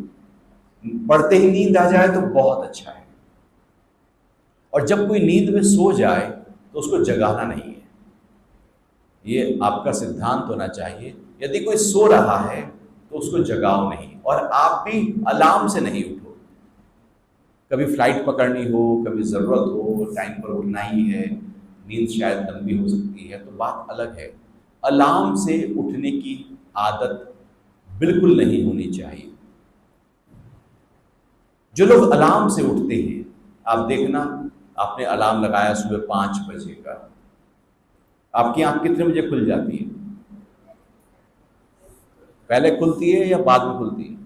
Speaker 1: पढ़ते ही नींद आ जाए तो बहुत अच्छा है, और जब कोई नींद में सो जाए तो उसको जगाना नहीं है, ये आपका सिद्धांत होना चाहिए। यदि कोई सो रहा है तो उसको जगाओ नहीं, और आप भी अलार्म से नहीं उठो। कभी फ्लाइट पकड़नी हो, कभी ज़रूरत हो, टाइम पर उठना ही है, नींद शायद लंबी हो सकती है तो बात अलग है। अलार्म से उठने की आदत बिल्कुल नहीं होनी चाहिए। जो लोग अलार्म से उठते हैं, आप देखना, आपने अलार्म लगाया सुबह 5 बजे का, आपकी आंख कितने बजे खुल जाती है? पहले खुलती है या बाद में खुलती है?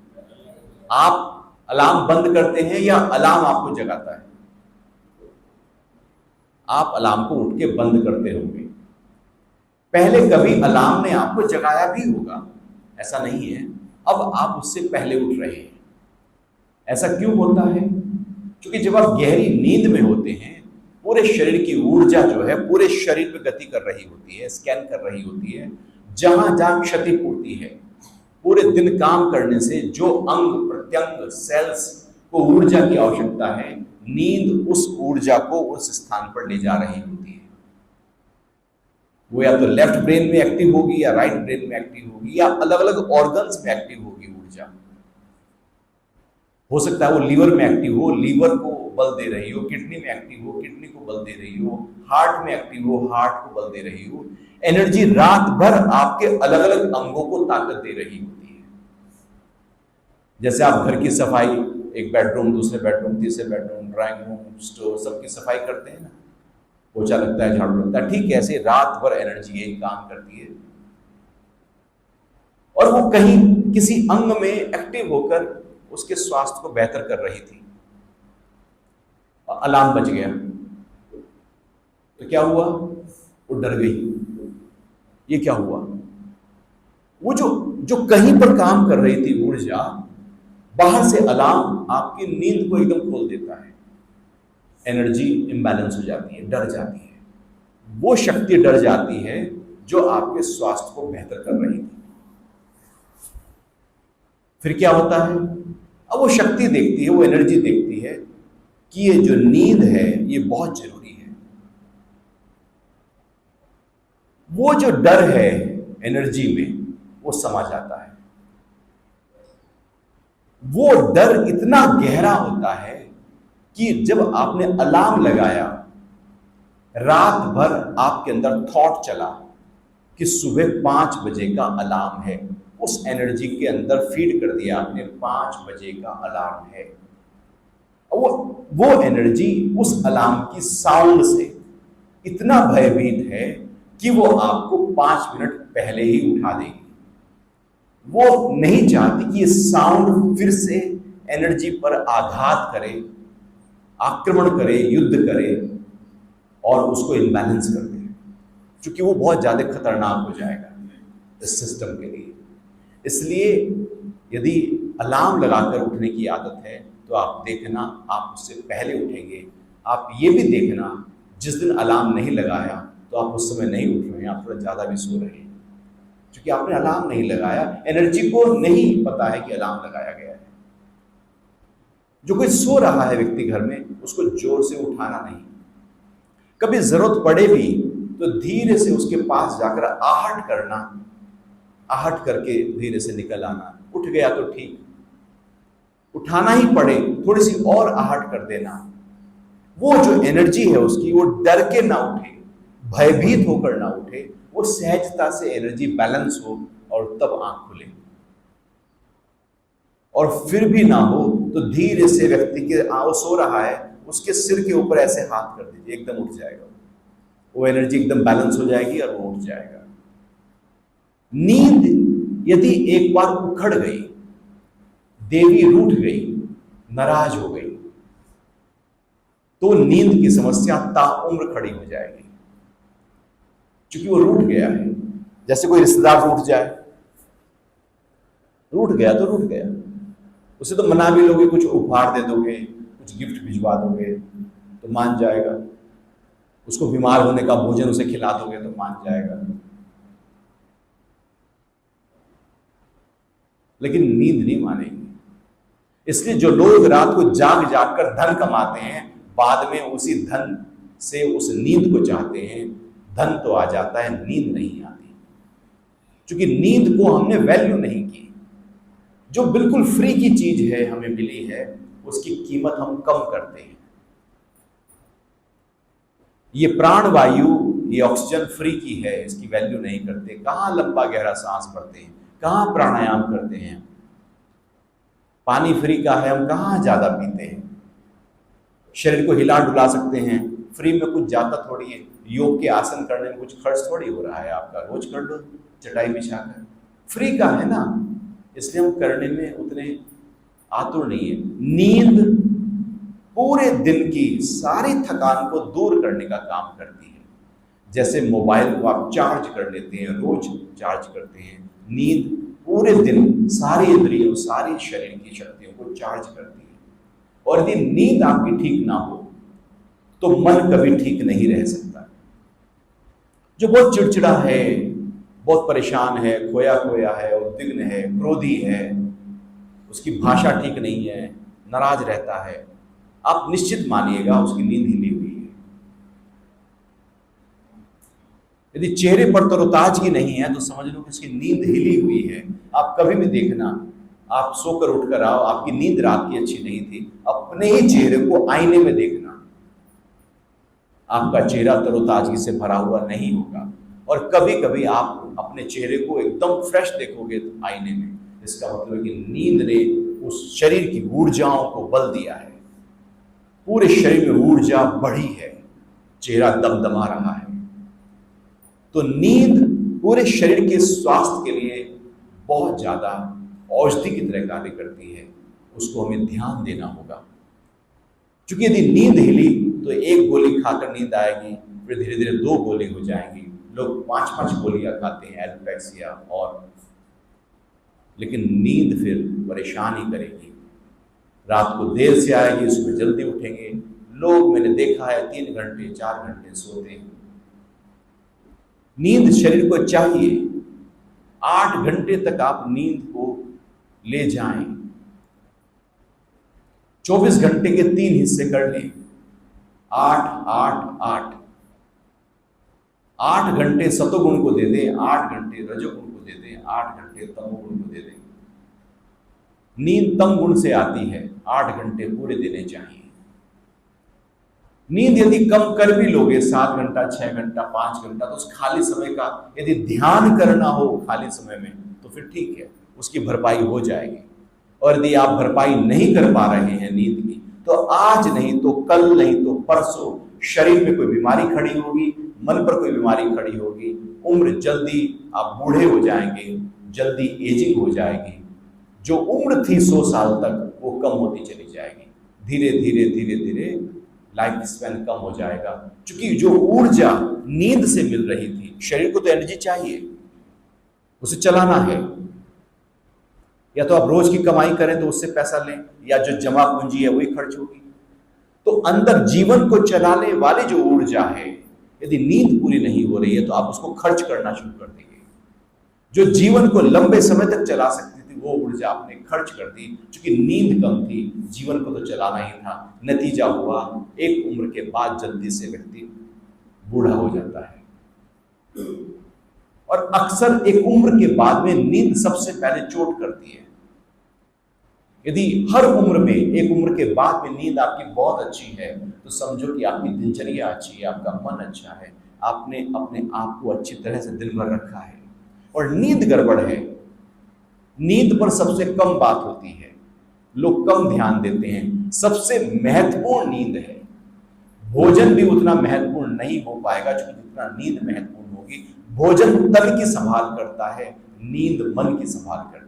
Speaker 1: आप अलार्म बंद करते हैं या अलार्म आपको जगाता है? आप अलार्म को उठ के बंद करते होंगे। पहले कभी अलार्म ने आपको जगाया भी होगा, ऐसा नहीं है। अब आप उससे पहले उठ रहे हैं। ऐसा क्यों होता है? क्योंकि जब आप गहरी नींद में होते हैं, पूरे शरीर की ऊर्जा जो है पूरे शरीर में गति कर रही होती है, स्कैन कर रही होती है। जहां जहां क्षतिपूर्ति है, पूरे दिन काम करने से जो अंग प्रत्यंग सेल्स को ऊर्जा की आवश्यकता है, नींद उस ऊर्जा को उस स्थान पर ले जा रही होती है। वो या तो लेफ्ट ब्रेन में एक्टिव होगी या राइट ब्रेन में एक्टिव होगी, या अलग अलग ऑर्गन्स में एक्टिव होगी ऊर्जा। हो सकता है वो लीवर में एक्टिव हो, लीवर को बल दे रही हो, किडनी में एक्टिव हो, किडनी को बल दे रही हो, हार्ट में एक्टिव हो, हार्ट को बल दे रही हो। एनर्जी रात भर आपके अलग अलग अंगों को ताकत दे रही होती है। जैसे आप घर की सफाई, एक बेडरूम, दूसरे बेडरूम, तीसरे बेडरूम, ड्राइंग रूम, स्टोर, सबकी सफाई करते हैं ना, पोछा लगता है, झाड़ू लगता है, ठीक है, ऐसे रात भर एनर्जी यही काम करती है। और वो कहीं किसी अंग में एक्टिव होकर उसके स्वास्थ्य को बेहतर कर रही थी। अलार्म बज गया तो क्या हुआ? वो डर गई। ये क्या हुआ? वो जो कहीं पर काम कर रही थी ऊर्जा, बाहर से अलार्म आपकी नींद को एकदम खोल देता है। एनर्जी इंबैलेंस हो जाती है, डर जाती है। वो शक्ति डर जाती है जो आपके स्वास्थ्य को बेहतर कर रही थी। फिर क्या होता है? अब वो शक्ति देखती है, वो एनर्जी देखती है कि ये जो नींद है ये बहुत जरूरी है। वो जो डर है एनर्जी में, वो समा जाता है। वो डर इतना गहरा होता है कि जब आपने अलार्म लगाया, रात भर आपके अंदर थॉट चला कि सुबह 5 बजे का अलार्म है, वो उस एनर्जी के अंदर फीड कर दिया आपने। 5 बजे का अलार्म है, वो एनर्जी उस अलार्म की साउंड से इतना भयभीत है कि वो आपको 5 मिनट पहले ही उठा देगी। वो नहीं चाहती कि ये साउंड फिर से एनर्जी पर आघात करे, आक्रमण करे, युद्ध करे और उसको इम्बैलेंस कर दे, क्योंकि वो बहुत ज्यादा खतरनाक हो जाएगा इस सिस्टम के लिए। इसलिए यदि अलार्म लगाकर उठने की आदत है तो आप देखना आप उससे पहले उठेंगे। आप ये भी देखना जिस दिन अलार्म नहीं लगाया तो आप उस समय नहीं उठ रहे हैं, आप थोड़ा ज्यादा भी सो रहे हैं, क्योंकि आपने अलार्म नहीं लगाया। एनर्जी को नहीं पता है कि अलार्म लगाया गया है। जो कोई सो रहा है व्यक्ति घर में, उसको जोर से उठाना नहीं। कभी जरूरत पड़े भी तो धीरे से उसके पास जाकर आहट करना, आहट करके धीरे से निकल आना। उठ गया तो ठीक, उठाना ही पड़े थोड़ी सी और आहट कर देना। वो जो एनर्जी है उसकी, वो डर के ना उठे, भयभीत होकर ना उठे, वो सहजता से एनर्जी बैलेंस हो और तब आंख खुले। और फिर भी ना हो तो धीरे से व्यक्ति के वो सो रहा है, उसके सिर के ऊपर ऐसे हाथ कर दीजिए, एकदम उठ जाएगा। वो एनर्जी एकदम बैलेंस हो जाएगी और वो उठ जाएगा। नींद यदि एक बार उखड़ गई, देवी रूठ गई, नाराज हो गई, तो नींद की समस्या ताउम्र खड़ी हो जाएगी, क्योंकि वो रूठ गया है। जैसे कोई रिश्तेदार रूठ जाए, रूठ गया तो रूठ गया, उसे तो मना भी लोगे, कुछ उपहार दे दोगे, कुछ गिफ्ट भिजवा दोगे तो मान जाएगा। उसको बीमार होने का भोजन उसे खिला दोगे तो मान जाएगा। लेकिन नींद नहीं मानेगी। इसलिए जो लोग रात को जाग जाग कर धन कमाते हैं, बाद में उसी धन से उस नींद को चाहते हैं। धन तो आ जाता है, नींद नहीं आती, क्योंकि नींद को हमने वैल्यू नहीं की। जो बिल्कुल फ्री की चीज है, हमें मिली है, उसकी कीमत हम कम करते हैं। ये प्राण वायु, ये ऑक्सीजन फ्री की है, इसकी वैल्यू नहीं करते। कहां लंबा गहरा सांस भरते हैं, कहां प्राणायाम करते हैं। पानी फ्री का है, हम कहां ज्यादा पीते हैं। शरीर को हिला डुला सकते हैं, फ्री में कुछ जाता थोड़ी है। योग के आसन करने में कुछ खर्च थोड़ी हो रहा है आपका, रोज कर लो चटाई बिछाकर, फ्री का है ना। इसलिए हम करने में उतने आतुर नहीं है। नींद पूरे दिन की सारी थकान को दूर करने का काम करती है। जैसे मोबाइल को आप चार्ज कर लेते हैं, रोज चार्ज करते हैं, नींद पूरे दिन सारी इंद्रियों, सारी शरीर की शक्तियों को चार्ज करती है। और यदि नींद आपकी ठीक ना हो तो मन कभी ठीक नहीं रह सकता। जो बहुत चिड़चिड़ा है, बहुत परेशान है, खोया खोया है, उद्विग्न है, क्रोधी है, उसकी भाषा ठीक नहीं है, नाराज रहता है, आप निश्चित मानिएगा उसकी नींद हिली हुई है। यदि चेहरे पर तरोताजगी नहीं है तो समझ लो कि उसकी नींद हिली हुई है। आप कभी भी देखना, आप सोकर उठकर आओ, आपकी नींद रात की अच्छी नहीं थी, अपने ही चेहरे को आईने में देखना, आपका चेहरा तरोताजगी से भरा हुआ नहीं होगा। और कभी कभी आप अपने चेहरे को एकदम फ्रेश देखोगे आईने में, इसका मतलब है कि नींद ने उस शरीर की ऊर्जाओं को बल दिया है, पूरे शरीर में ऊर्जा बढ़ी है, चेहरा दमदमा रहा है। तो नींद पूरे शरीर के स्वास्थ्य के लिए बहुत ज्यादा औषधि की तरह कार्य करती है, उसको हमें ध्यान देना होगा। क्योंकि यदि नींद हिली तो एक गोली खाकर नींद आएगी, फिर धीरे धीरे 2 गोली हो जाएंगी। लोग 5-5 गोलियां खाते हैं एल्पेक्सिया और, लेकिन नींद फिर परेशान ही करेगी। रात को देर से आएगी, सुबह जल्दी उठेंगे। लोग मैंने देखा है 3 घंटे 4 घंटे सोते हैं। नींद शरीर को चाहिए, 8 घंटे तक आप नींद को ले जाएं। 24 घंटे के 3 हिस्से कर लें, 8 8 8। 8 घंटे सतोगुण को दे दें, 8 घंटे रजोगुण को दे दें, 8 घंटे तमोगुण को दे दें। नींद तम गुण से आती है, 8 घंटे पूरे देने चाहिए। नींद यदि कम कर भी लोगे, 7 घंटा, 6 घंटा, 5 घंटा, तो उस खाली समय का यदि ध्यान करना हो खाली समय में, तो फिर ठीक है, उसकी भरपाई हो जाएगी। और यदि आप भरपाई नहीं कर पा रहे हैं नींद की, तो आज नहीं तो कल, नहीं तो परसों शरीर में कोई बीमारी खड़ी होगी, मन पर कोई बीमारी खड़ी होगी, उम्र जल्दी, आप बूढ़े हो जाएंगे, जल्दी एजिंग हो जाएगी। जो उम्र थी 100 साल तक, वो कम होती चली जाएगी। धीरे धीरे धीरे धीरे लाइफ स्पैन कम हो जाएगा, क्योंकि जो ऊर्जा नींद से मिल रही थी, शरीर को तो एनर्जी चाहिए, उसे चलाना है। या तो आप रोज की कमाई करें तो उससे पैसा लें, या जो जमा पूंजी है वही खर्च होगी। तो अंदर जीवन को चलाने वाली जो ऊर्जा है, यदि नींद पूरी नहीं हो रही है, तो आप उसको खर्च करना शुरू कर देंगे। जो जीवन को लंबे समय तक चला सकती थी, वो ऊर्जा आपने खर्च कर दी, क्योंकि नींद कम थी, जीवन को तो चलाना ही था। नतीजा हुआ, एक उम्र के बाद जल्दी से व्यक्ति बूढ़ा हो जाता है। और अक्सर एक उम्र के बाद में नींद सबसे पहले चोट करती है। यदि हर उम्र में, एक उम्र के बाद में नींद आपकी बहुत अच्छी है, तो समझो कि आपकी दिनचर्या अच्छी है, आपका मन अच्छा है, आपने अपने आप को अच्छी तरह से दिन भर रखा है। और नींद गड़बड़ है, नींद पर सबसे कम बात होती है, लोग कम ध्यान देते हैं। सबसे महत्वपूर्ण नींद है। भोजन भी उतना महत्वपूर्ण नहीं हो पाएगा जितना नींद महत्वपूर्ण होगी। भोजन तन की संभाल करता है, नींद मन की संभाल करती है।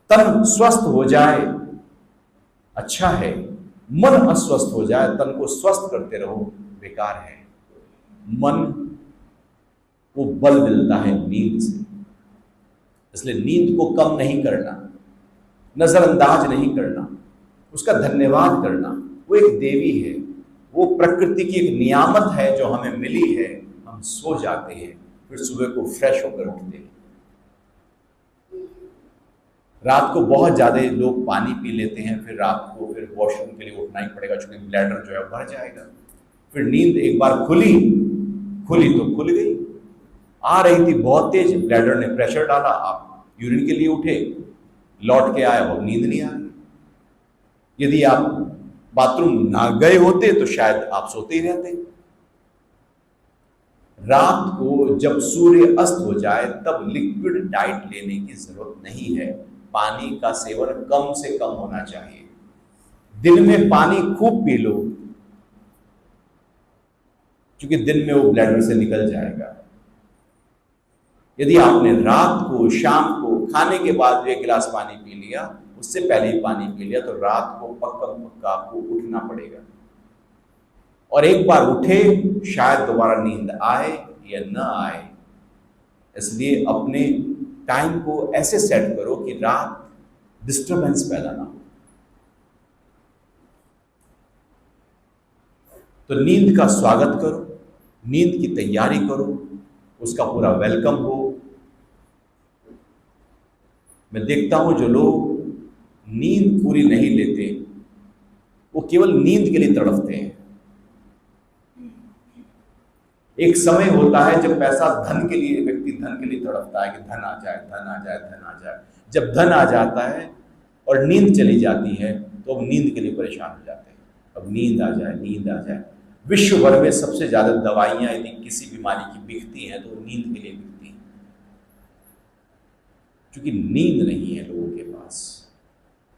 Speaker 1: तन स्वस्थ हो जाए अच्छा है, मन अस्वस्थ हो जाए, तन को स्वस्थ करते रहो, बेकार है। मन को बल मिलता है नींद से, इसलिए नींद को कम नहीं करना, नजरअंदाज नहीं करना, उसका धन्यवाद करना। वो एक देवी है, वो प्रकृति की एक नियामत है जो हमें मिली है। हम सो जाते हैं, फिर सुबह को फ्रेश होकर उठते हैं। रात को बहुत ज्यादा लोग पानी पी लेते हैं, फिर रात को फिर वॉशरूम के लिए उठना ही पड़ेगा, क्योंकि ब्लैडर जो है भर जाएगा। फिर नींद एक बार खुली तो खुल गई। आ रही थी बहुत तेज, ब्लैडर ने प्रेशर डाला, आप यूरिन के लिए उठे, लौट के आए, वो नींद नहीं आ रही। यदि आप बाथरूम ना गए होते तो शायद आप सोते ही रहते। रात को जब सूर्य अस्त हो जाए, तब लिक्विड डाइट लेने की जरूरत नहीं है। पानी का सेवन कम से कम होना चाहिए। दिन में पानी खूब पी लो, क्योंकि दिन में वो ब्लैडर से निकल जाएगा। यदि आपने रात को, शाम को खाने के बाद 1 गिलास पानी पी लिया, उससे पहले ही पानी पी लिया, तो रात को पक्का आपको उठना पड़ेगा। और एक बार उठे, शायद दोबारा नींद आए या न आए। इसलिए अपने टाइम को ऐसे सेट करो कि रात डिस्टरबेंस पैदा ना हो। तो नींद का स्वागत करो, नींद की तैयारी करो, उसका पूरा वेलकम हो। मैं देखता हूं जो लोग नींद पूरी नहीं लेते, वो केवल नींद के लिए तड़पते हैं। एक समय होता है जब पैसा, धन के लिए, व्यक्ति धन के लिए तड़पता है कि धन आ जाए, धन आ जाए, धन आ जाए। जब धन आ जाता है और नींद चली जाती है, तो अब नींद के लिए परेशान हो जाते हैं। अब नींद आ जाए, नींद आ जाए। विश्व भर में सबसे ज्यादा दवाइयां यदि किसी बीमारी की बिकती हैं, तो नींद के लिए बिकती हैं, क्योंकि नींद नहीं है लोगों के पास।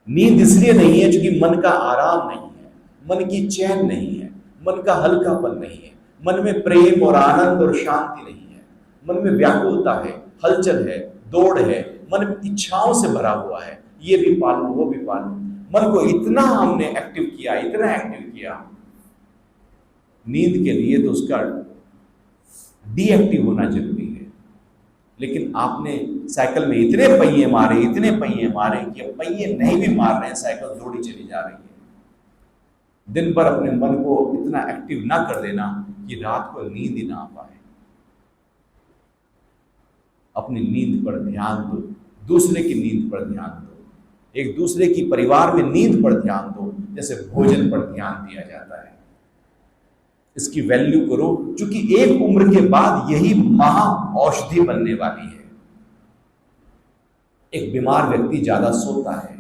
Speaker 1: नींद इसलिए नहीं है क्योंकि मन का आराम नहीं है, मन की चैन नहीं है, मन का हल्कापन नहीं है, मन में प्रेम और आनंद और शांति नहीं है। मन में व्याकुलता है, हलचल है, दौड़ है, मन में इच्छाओं से भरा हुआ है, ये भी पालूं, वो भी पालूं। मन को इतना हमने एक्टिव किया, इतना एक्टिव किया नींद के लिए, तो उसका डीएक्टिव होना जरूरी है। लेकिन आपने साइकिल में इतने पहिए मारे, इतने पहिए मारे कि अब पहिए नहीं भी मार रहे हैं, साइकिल दौड़ी चली जा रही है। दिन भर अपने मन को इतना एक्टिव ना कर देना कि रात को नींद ही ना आ पाए। अपनी नींद पर ध्यान दो, दूसरे की नींद पर ध्यान दो, एक दूसरे की परिवार में नींद पर ध्यान दो, जैसे भोजन पर ध्यान दिया जाता है। इसकी वैल्यू करो, क्योंकि एक उम्र के बाद यही महा औषधि बनने वाली है। एक बीमार व्यक्ति ज्यादा सोता है,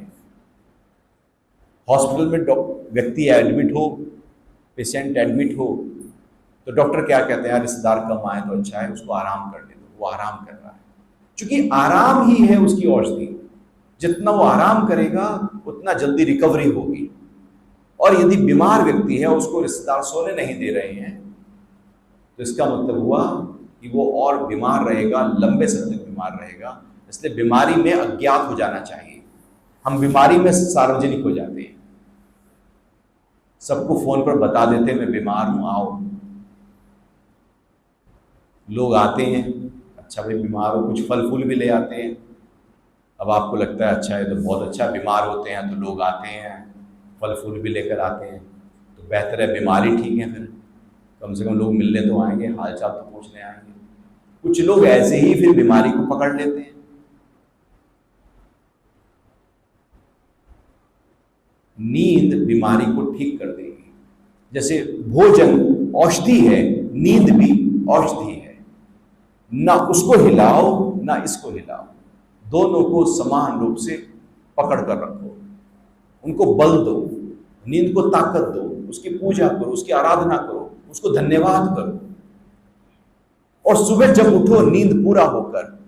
Speaker 1: हॉस्पिटल में व्यक्ति एडमिट हो, पेशेंट एडमिट हो तो डॉक्टर क्या कहते हैं, यार रिश्तेदार कम आए तो अच्छा है, उसको आराम करने दो, वो आराम कर रहा है। क्योंकि आराम ही है उसकी औषधि। जितना वो आराम करेगा उतना जल्दी रिकवरी होगी। और यदि बीमार व्यक्ति है, उसको रिश्तेदार सोने नहीं दे रहे हैं, तो इसका मतलब हुआ कि वो और बीमार रहेगा, लंबे समय तक बीमार रहेगा। इसलिए बीमारी में अज्ञात हो जाना चाहिए। हम बीमारी में सार्वजनिक हो जाते हैं, सबको फोन पर बता देते हैं मैं बीमार हूं, आओ। लोग आते हैं, अच्छा भाई बीमार हो, कुछ फल फूल भी ले आते हैं। अब आपको लगता है अच्छा है तो बहुत अच्छा, बीमार होते हैं तो लोग आते हैं, फल फूल भी लेकर आते हैं, तो बेहतर है बीमारी ठीक है, फिर कम से कम लोग मिलने तो आएंगे, हाल चाल तो पूछने आएंगे। कुछ लोग ऐसे ही फिर बीमारी को पकड़ लेते हैं। नींद बीमारी को ठीक कर देगी। जैसे भोजन औषधि है, नींद भी औषधि है। ना उसको हिलाओ ना इसको हिलाओ, दोनों को समान रूप से पकड़ कर रखो, उनको बल दो, नींद को ताकत दो, उसकी पूजा करो, उसकी आराधना करो, उसको धन्यवाद करो। और सुबह जब उठो नींद पूरा होकर,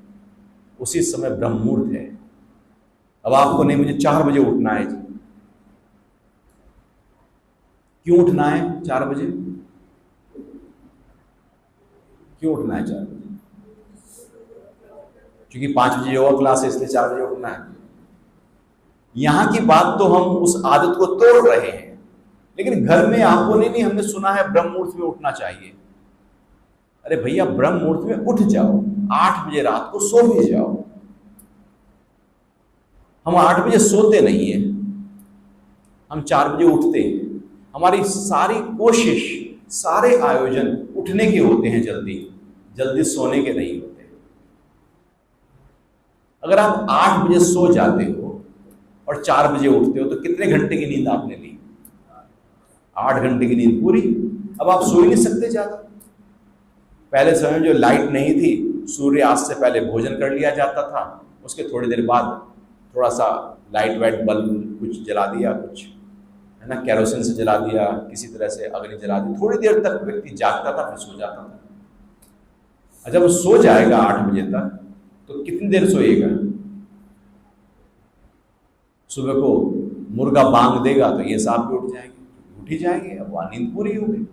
Speaker 1: उसी समय ब्रह्म मुहूर्त है। अब आपको नहीं मुझे 4 बजे उठना है जी, क्यों उठना है 4 बजे? क्यों उठना है 4 बजे? क्योंकि 5 बजे योगा क्लास है इसलिए 4 बजे उठना है। यहां की बात तो हम उस आदत को तोड़ रहे हैं, लेकिन घर में आपको नहीं हमने सुना है ब्रह्म मुहूर्त में उठना चाहिए। अरे भैया ब्रह्म मुहूर्त में उठ जाओ, 8 बजे रात को सो भी जाओ। हम 8 बजे सोते नहीं है, हम 4 बजे उठते हैं। हमारी सारी कोशिश, सारे आयोजन उठने के होते हैं, जल्दी जल्दी सोने के नहीं होते। अगर आप 8 बजे सो जाते हो और 4 बजे उठते हो तो कितने घंटे की नींद आपने ली? 8 घंटे की नींद पूरी। अब आप सो ही नहीं सकते ज्यादा। पहले समय में जो लाइट नहीं थी, सूर्यास्त से पहले भोजन कर लिया जाता था, उसके थोड़ी देर बाद थोड़ा सा लाइट वाइट बल्ब कुछ जला दिया, कुछ है ना, केरोसिन से जला दिया, किसी तरह से अग्नि जला दी, थोड़ी देर तक व्यक्ति जागता था, फिर सो जाता था। जब वो सो जाएगा 8 बजे तक, तो कितनी देर सोएगा? सुबह को मुर्गा बांग देगा तो ये सांप भी उठ जाएंगे, उठ ही जाएंगे, अब वहां नींद पूरी हो गई।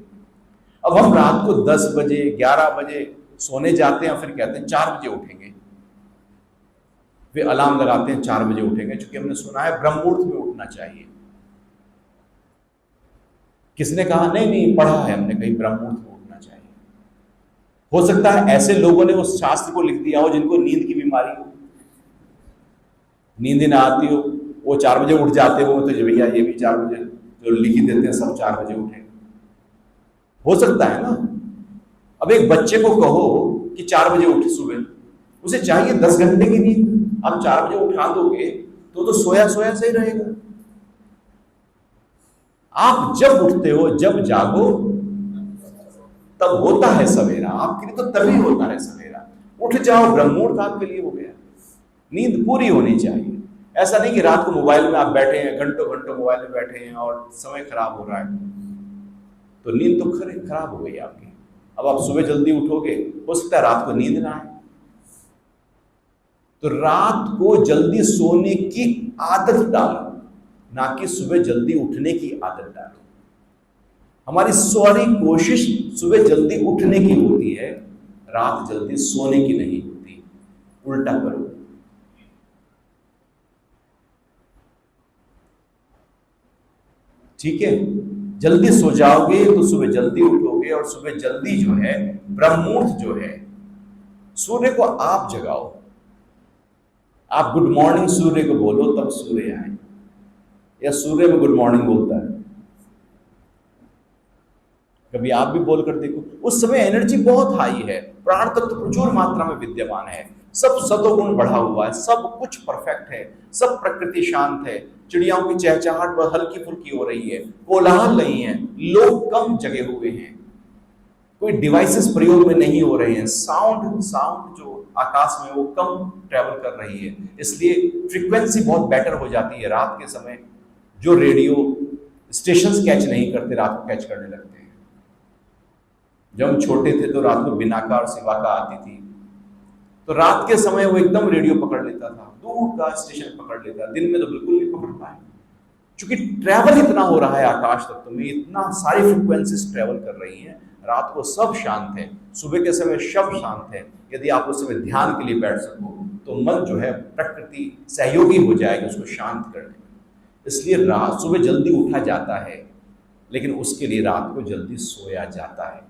Speaker 1: अब हम रात को 10 बजे 11 बजे सोने जाते हैं, फिर कहते हैं 4 बजे उठेंगे, वे अलार्म लगाते हैं 4 बजे उठेंगे, क्योंकि हमने सुना है ब्रह्म मुहूर्त में उठना चाहिए। किसने कहा? नहीं पढ़ा है हमने कहीं ब्रह्म मुहूर्त में उठना चाहिए। हो सकता है ऐसे लोगों ने उस शास्त्र को लिख दिया हो जिनको नींद की बीमारी हो, नींद ही ना आती हो, वो 4 बजे उठ जाते हो, तो भैया ये भी 4 बजे तो लिख ही देते हैं, सब 4 बजे उठेंगे। हो सकता है ना। अब एक बच्चे को कहो कि 4 बजे उठे सुबह, उसे चाहिए 10 घंटे की नींद। आप 4 बजे उठा दोगे तो सोया सोया सही रहेगा। आप जब उठते हो, जब जागो, तब होता है सवेरा। आपके लिए तो तभी होता है सवेरा। उठ जाओ, ब्रह्म मुहूर्त आपके लिए हो गया। नींद पूरी होनी चाहिए। ऐसा नहीं कि रात को मोबाइल में आप बैठे हैं, घंटों घंटों मोबाइल में बैठे हैं और समय खराब हो रहा है, तो नींद तो खराब हो गई आपकी। अब आप सुबह जल्दी उठोगे, हो सकता है रात को नींद ना आए। तो रात को जल्दी सोने की आदत डालो, ना कि सुबह जल्दी उठने की आदत डालो। हमारी सारी कोशिश सुबह जल्दी उठने की होती है, रात जल्दी सोने की नहीं होती। उल्टा करो। ठीक है, जल्दी सो जाओगे तो सुबह जल्दी उठोगे, और सुबह जल्दी जो है ब्रह्म मुहूर्त जो है, सूर्य को आप जगाओ। आप गुड मॉर्निंग सूर्य को बोलो, तब सूर्य आए, या सूर्य में गुड मॉर्निंग बोलता है। कभी आप भी बोलकर देखो। उस समय एनर्जी बहुत हाई है, प्राण तत्व प्रचुर मात्रा में विद्यमान है, सब सतोगुण बढ़ा हुआ है, सब कुछ परफेक्ट है, सब प्रकृति शांत है, चिड़ियाओं की चहचहाट हल्की फुल्की हो रही है, कोलाहल नहीं है, लोग कम जगे हुए हैं, कोई डिवाइसेस प्रयोग में नहीं हो रहे हैं, साउंड जो आकाश में वो कम ट्रेवल कर रही है, इसलिए फ्रीक्वेंसी बहुत बेटर हो जाती है। रात के समय जो रेडियो स्टेशंस कैच नहीं करते, रात को कैच करने लगते हैं। जब हम छोटे थे तो रात को बिनाका और सिवाका आती थी, तो रात के समय वो एकदम रेडियो पकड़ लेता था, दूर का स्टेशन पकड़ लेता, दिन में तो बिल्कुल नहीं पकड़ पाए, क्योंकि ट्रैवल इतना हो रहा है आकाश तत्व में, इतना सारी फ्रिक्वेंसीज ट्रैवल कर रही हैं। रात को सब शांत है, सुबह के समय सब शांत है। यदि आप उस समय ध्यान के लिए बैठ सको तो मन जो है प्रकृति सहयोगी हो जाएगी उसको शांत करने में। इसलिए रात सुबह जल्दी उठा जाता है, लेकिन उसके लिए रात को जल्दी सोया जाता है।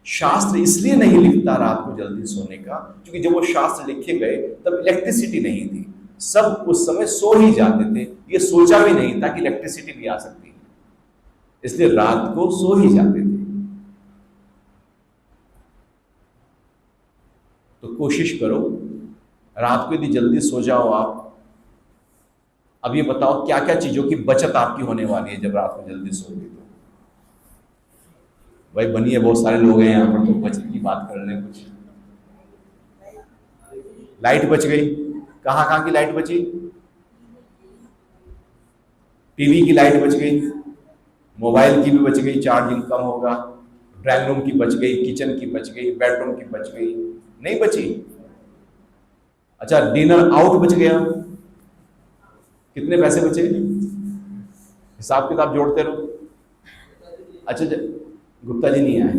Speaker 1: शास्त्र इसलिए नहीं लिखता रात को जल्दी सोने का, क्योंकि जब वो शास्त्र लिखे गए तब इलेक्ट्रिसिटी नहीं थी, सब उस समय सो ही जाते थे, ये सोचा भी नहीं था कि इलेक्ट्रिसिटी भी आ सकती है, इसलिए रात को सो ही जाते थे। तो कोशिश करो रात को यदि जल्दी सो जाओ आप। अब ये बताओ क्या क्या चीजों की बचत आपकी होने वाली है जब रात को जल्दी सोओगे तो। भाई बनिए, बहुत सारे लोग हैं यहाँ पर, तो बचत की बात कर लें कुछ। लाइट बच गई, कहाँ कहाँ की लाइट बची? टीवी की लाइट बच गई, मोबाइल की भी बच गई, चार्जिंग कम होगा, ड्राइंग रूम की बच गई, किचन की बच गई, बेडरूम की बच गई, नहीं बची? अच्छा, डिनर आउट बच गया, कितने पैसे बचे? हिसाब किताब जोड़ते रहो। अच्छा, गुप्ता जी नहीं आए।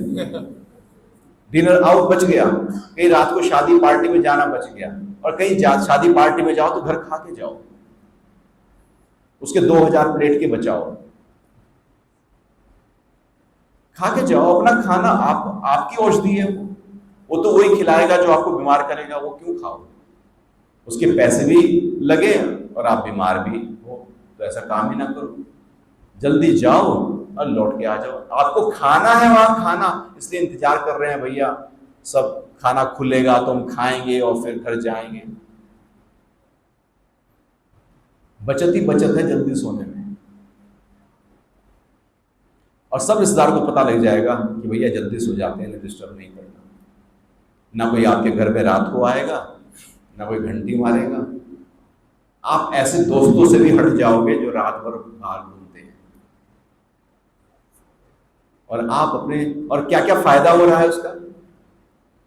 Speaker 1: डिनर आउट बच गया, कहीं रात को शादी पार्टी में जाना बच गया, और कहीं शादी पार्टी में जाओ तो घर खा के जाओ, उसके 2000 प्लेट के बचाओ, खा के जाओ। अपना खाना आपकी औषधि है, वो तो वही खिलाएगा जो आपको बीमार करेगा, वो क्यों खाओ? उसके पैसे भी लगे और आप बीमार भी हो, तो ऐसा काम ही ना करो। जल्दी जाओ और लौट के आ जाओ। आपको खाना है वहां खाना, इसलिए इंतजार कर रहे हैं भैया, सब खाना खुलेगा तो हम खाएंगे और फिर घर जाएंगे। बचत ही बचत है जल्दी सोने में। और सब रिश्तेदार को पता लग जाएगा कि भैया जल्दी सो जाते हैं, डिस्टर्ब नहीं करना। ना कोई आपके घर पे रात को आएगा, ना कोई घंटी मारेगा। आप ऐसे दोस्तों से भी हट जाओगे जो रात भर बाहर घूमते हैं। और आप अपने, और क्या क्या फायदा हो रहा है उसका?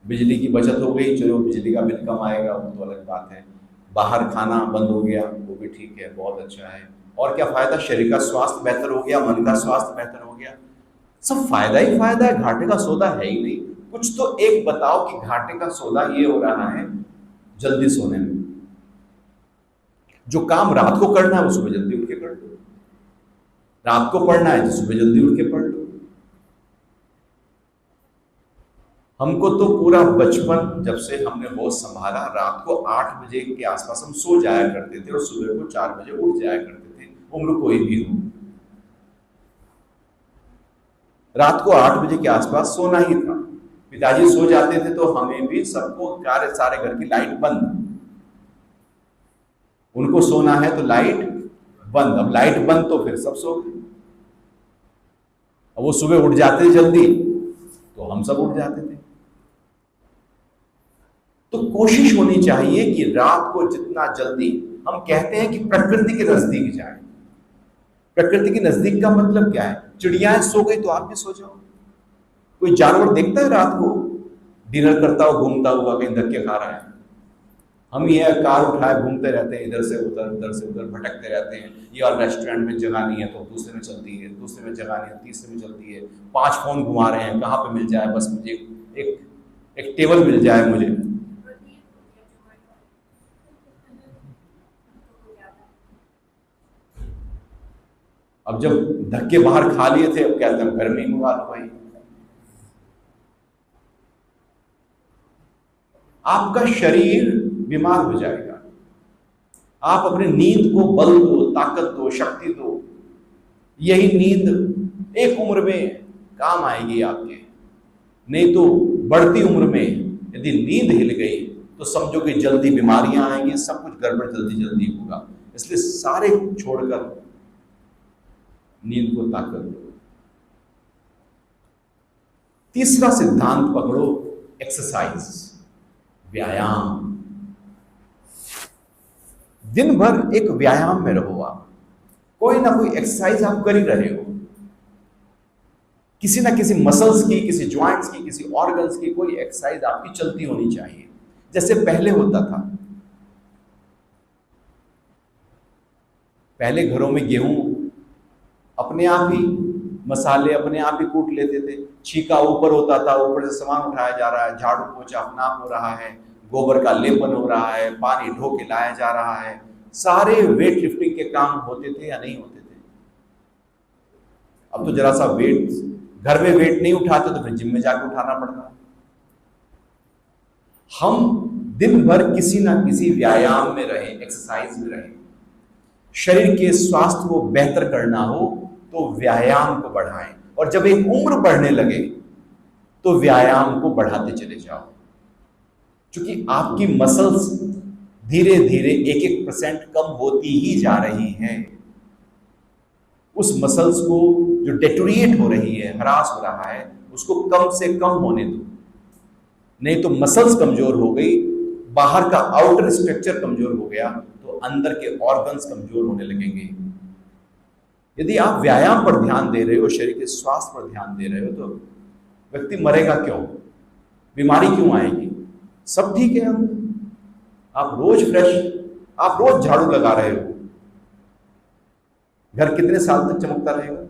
Speaker 1: बिजली की बचत हो गई, चलो बिजली का बिल कम आएगा, वो तो अलग बात है। बाहर खाना बंद हो गया, वो भी ठीक है, बहुत अच्छा है। और क्या फायदा? शरीर का स्वास्थ्य बेहतर हो गया, मन का स्वास्थ्य बेहतर हो गया, सब फायदा ही फायदा है, घाटे का सौदा है ही नहीं। कुछ तो एक बताओ कि घाटे का सौदा ये हो रहा है जल्दी सोने में। जो काम रात को करना है वो सुबह जल्दी उठ के कर लो, रात को पढ़ना है तो सुबह जल्दी उठ के पढ़ लो। हमको तो पूरा बचपन जब से हमने होश संभाला, रात को 8 बजे के आसपास हम सो जाया करते थे और सुबह को 4 बजे उठ जाया करते थे, उम्र कोई भी हो। रात को 8 बजे के आसपास सोना ही था। पिताजी सो जाते थे तो हमें भी, सबको, सारे घर की लाइट बंद, उनको सोना है तो लाइट बंद। अब लाइट बंद तो फिर सब सो गए। अब वो सुबह उठ जाते जल्दी तो हम सब उठ जाते थे। तो कोशिश होनी चाहिए कि रात को जितना जल्दी, हम कहते हैं कि प्रकृति के नजदीक जाए। प्रकृति के नजदीक का मतलब क्या है? चिड़िया सो गई तो आप भी सो जाओ। कोई जानवर देखता है रात को डिनर करता हुआ घूमता हुआ कहीं धक्के खा रहा है? हम ये कार उठाए घूमते रहते हैं, इधर से उधर भटकते रहते हैं। ये और रेस्टोरेंट में जगह नहीं है तो दूसरे में चलती है, दूसरे में जगह नहीं है तीसरे में चलती है, 5 फोन घुमा रहे हैं, कहाँ पे मिल जाए, बस मुझे एक टेबल मिल जाए मुझे। अब जब धक्के बाहर खा लिए थे, अब कहते हैं घर में ही मंगा लो भाई। आपका शरीर बीमार हो जाएगा। आप अपने नींद को बल दो, ताकत दो, शक्ति दो। यही नींद एक उम्र में काम आएगी आपके, नहीं तो बढ़ती उम्र में यदि नींद हिल गई तो समझो कि जल्दी बीमारियां आएंगी, सब कुछ गड़बड़ जल्दी जल्दी होगा। इसलिए सारे छोड़कर नींद को ताकत दो। तीसरा सिद्धांत पकड़ो, एक्सरसाइज, व्यायाम। दिन भर एक व्यायाम में रहो। आप कोई ना कोई एक्सरसाइज आप कर ही रहे हो। किसी ना किसी मसल्स की, किसी ज्वाइंट्स की, किसी ऑर्गन्स की कोई एक्सरसाइज आपकी चलती होनी चाहिए, जैसे पहले होता था। पहले घरों में गेहूं अपने आप ही, मसाले अपने आप ही कूट लेते थे, छीका ऊपर होता था, ऊपर से सामान उठाया जा रहा है, झाड़ू पोछा अपना आप हो रहा है, गोबर का लेपन हो रहा है, पानी ढो के लाया जा रहा है। सारे वेट लिफ्टिंग के काम होते थे या नहीं होते थे? अब तो जरा सा वेट, घर में वेट नहीं उठाते तो फिर जिम में जाकर उठाना पड़ता है। हम दिन भर किसी ना किसी व्यायाम में रहे, एक्सरसाइज में रहे। शरीर के स्वास्थ्य को बेहतर करना हो तो व्यायाम को बढ़ाएं, और जब एक उम्र बढ़ने लगे तो व्यायाम को बढ़ाते चले जाओ, क्योंकि आपकी मसल्स धीरे धीरे 1-1% कम होती ही जा रही हैं। उस मसल्स को जो डेटोरिएट हो रही है, हरास हो रहा है, उसको कम से कम होने दो, नहीं तो मसल्स कमजोर हो गई, बाहर का आउटर स्ट्रक्चर कमजोर हो गया तो अंदर के ऑर्गन्स कमजोर होने लगेंगे। यदि आप व्यायाम पर ध्यान दे रहे हो, शरीर के स्वास्थ्य पर ध्यान दे रहे हो, तो व्यक्ति मरेगा क्यों, बीमारी क्यों आएगी? सब ठीक है। हम आप रोज फ्रेश, आप रोज झाड़ू लगा रहे हो, घर कितने साल तक चमकता रहेगा?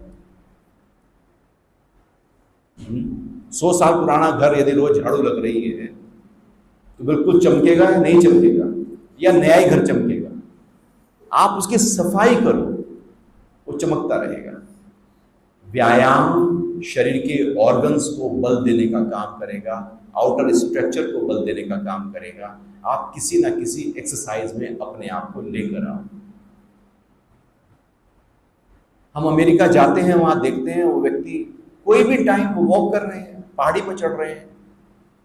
Speaker 1: 100 साल पुराना घर यदि रोज झाड़ू लग रही है तो बिल्कुल चमकेगा या नहीं चमकेगा, या नया ही घर चमकेगा? आप उसकी सफाई करो, वो चमकता रहेगा। व्यायाम शरीर के ऑर्गन्स को बल देने का काम करेगा, आउटर स्ट्रक्चर को बल देने का काम करेगा। आप किसी ना किसी एक्सरसाइज में अपने आप को लेकर आओ। हम अमेरिका जाते हैं, वहां देखते हैं वो व्यक्ति कोई भी टाइम वो वॉक कर रहे हैं, पहाड़ी पर चढ़ रहे हैं,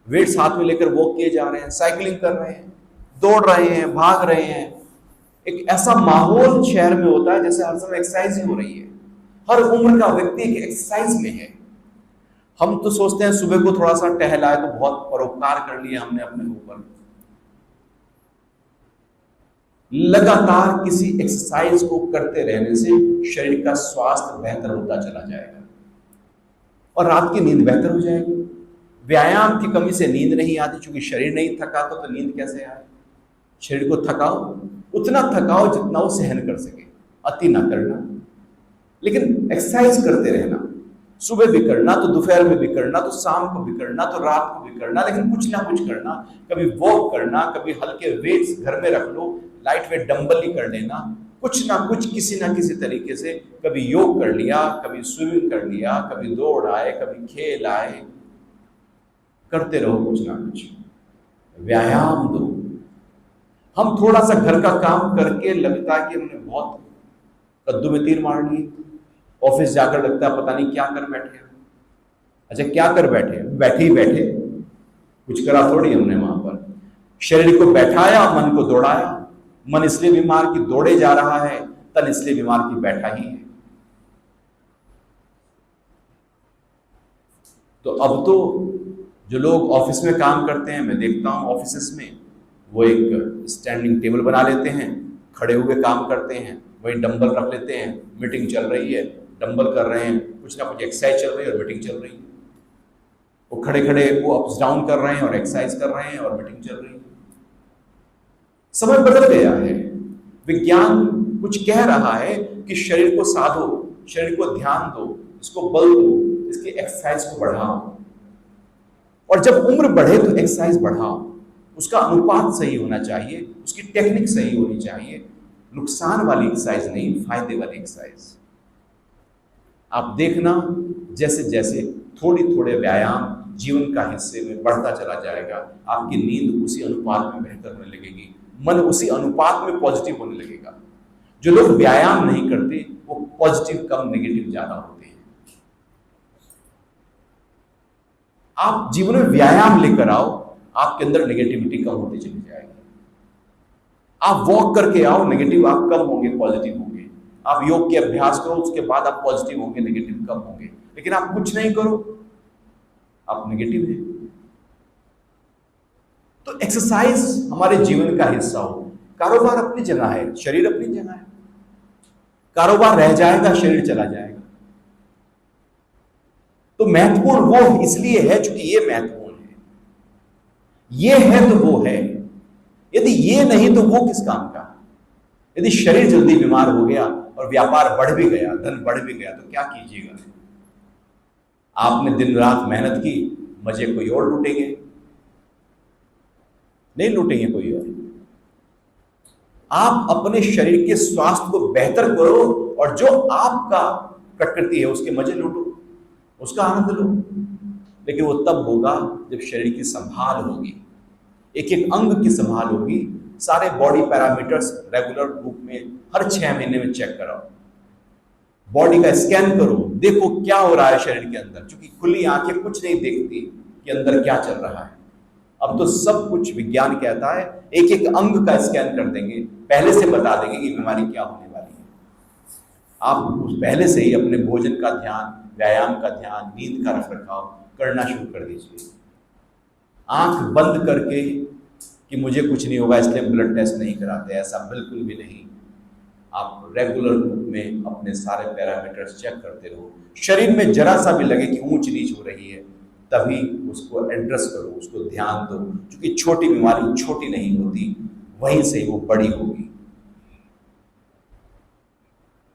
Speaker 1: वेट्स हाथ में लेकर वॉक किए जा रहे हैं, साइकिलिंग कर रहे हैं, दौड़ रहे हैं, भाग रहे हैं। एक ऐसा माहौल शहर में होता है जैसे हर समय एक्सरसाइज ही हो रही है। हर उम्र का व्यक्ति एक एक्सरसाइज में है। हम तो सोचते हैं सुबह को थोड़ा सा टहलाए तो बहुत परोपकार कर लिया हमने अपने ऊपर। लगातार किसी एक्सरसाइज को करते रहने से शरीर का स्वास्थ्य बेहतर होता चला जाएगा और रात की नींद बेहतर हो जाएगी। व्यायाम की कमी से नींद नहीं आती, क्योंकि शरीर नहीं थका तो नींद कैसे आए? शरीर को थकाओ, उतना थकाओ जितना वो सहन कर सके, अति ना करना, लेकिन एक्सरसाइज करते रहना। सुबह भी करना तो दोपहर में भी करना, तो शाम को भी करना, तो रात को भी करना, लेकिन कुछ ना कुछ करना। कभी वॉक करना, कभी हल्के वेट्स घर में रख लो, लाइट वेट डंबल ही कर लेना, कुछ ना कुछ किसी ना किसी तरीके से। कभी योग कर लिया, कभी स्विमिंग कर लिया, कभी दौड़ आए, कभी खेल आए, करते रहो कुछ ना कुछ, व्यायाम दो। हम थोड़ा सा घर का काम करके लगता है कि हमने बहुत कद्दू में तीर मार ली, ऑफिस जाकर लगता है पता नहीं क्या कर बैठे। अच्छा, क्या कर बैठे? बैठे ही बैठे, कुछ करा थोड़ी हमने वहां पर। शरीर को बैठाया, मन को दौड़ाया। मन इसलिए बीमार कि दौड़े जा रहा है, तन इसलिए बीमार कि बैठा ही है। तो अब तो जो लोग ऑफिस में काम करते हैं, मैं देखता हूं ऑफिस में वो एक स्टैंडिंग टेबल बना लेते हैं, खड़े हुए काम करते हैं, वही डंबल रख लेते हैं, मीटिंग चल रही है, डंबल कर रहे हैं, कुछ ना कुछ एक्सरसाइज चल रही है और मीटिंग चल रही है। वो खड़े खड़े वो अप्स डाउन कर रहे हैं और एक्सरसाइज कर रहे हैं और मीटिंग चल रही है। समय बदल गया है। विज्ञान कुछ कह रहा है कि शरीर को साधो, शरीर को ध्यान दो, इसको बल दो, इसकी एक्सरसाइज को बढ़ाओ। और जब उम्र बढ़े तो एक्सरसाइज बढ़ाओ, उसका अनुपात सही होना चाहिए, उसकी टेक्निक सही होनी चाहिए। नुकसान वाली एक्सरसाइज नहीं, फायदे वाली एक्सरसाइज। आप देखना, जैसे जैसे थोड़ी थोड़े व्यायाम जीवन का हिस्से में बढ़ता चला जाएगा, आपकी नींद उसी अनुपात में बेहतर होने लगेगी, मन उसी अनुपात में पॉजिटिव होने लगेगा। जो लोग व्यायाम नहीं करते वो पॉजिटिव कम, नेगेटिव ज्यादा होते हैं। आप जीवन में व्यायाम लेकर आओ, आपके अंदर नेगेटिविटी कम होती चली जाएगी। आप वॉक करके आओ, नेगेटिव आप कम होंगे, पॉजिटिव होंगे। आप योग के अभ्यास करो, उसके बाद आप पॉजिटिव होंगे, नेगेटिव कम होंगे। लेकिन आप कुछ नहीं करो, आप नेगेटिव हैं। तो एक्सरसाइज हमारे जीवन का हिस्सा हो। कारोबार अपनी जगह है, शरीर अपनी जगह है। कारोबार रह जाएगा, शरीर चला जाएगा। तो महत्वपूर्ण वो इसलिए है क्योंकि ये महत्वपूर्ण है, ये है तो वो है, यदि ये नहीं तो वो किस काम का। यदि शरीर जल्दी बीमार हो गया और व्यापार बढ़ भी गया, धन बढ़ भी गया, तो क्या कीजिएगा? आपने दिन रात मेहनत की, मजे कोई और लूटेंगे, नहीं लूटेंगे कोई और। आप अपने शरीर के स्वास्थ्य को बेहतर करो और जो आपका प्रकृति है उसके मजे लूटो, उसका आनंद लो। लेकिन वो तब होगा जब शरीर की संभाल होगी, एक एक अंग की संभाल होगी, सारे बॉडी पैरामीटर्स रेगुलर रूप में हर 6 महीने में चेक कराओ, बॉडी का स्कैन करो, देखो क्या हो रहा है शरीर के अंदर, क्योंकि खुली आंखें कुछ नहीं देखती कि अंदर क्या चल रहा है। अब तो सब कुछ विज्ञान कहता है, एक एक अंग का स्कैन कर देंगे, पहले से बता देंगे कि बीमारी क्या होने वाली है। आप उस पहले से ही अपने भोजन का ध्यान, व्यायाम का ध्यान, नींद का रखरखाव करना शुरू कर दीजिए। आंख बंद करके कि मुझे कुछ नहीं होगा इसलिए ब्लड टेस्ट नहीं कराते, ऐसा बिल्कुल भी नहीं। आप रेगुलर रूप में अपने सारे पैरामीटर्स चेक करते रहो। शरीर में जरा सा भी लगे कि ऊंच नीच हो रही है, तभी उसको एड्रेस करो, उसको ध्यान दो, क्योंकि छोटी बीमारी छोटी नहीं होती, वहीं से वो बड़ी होगी।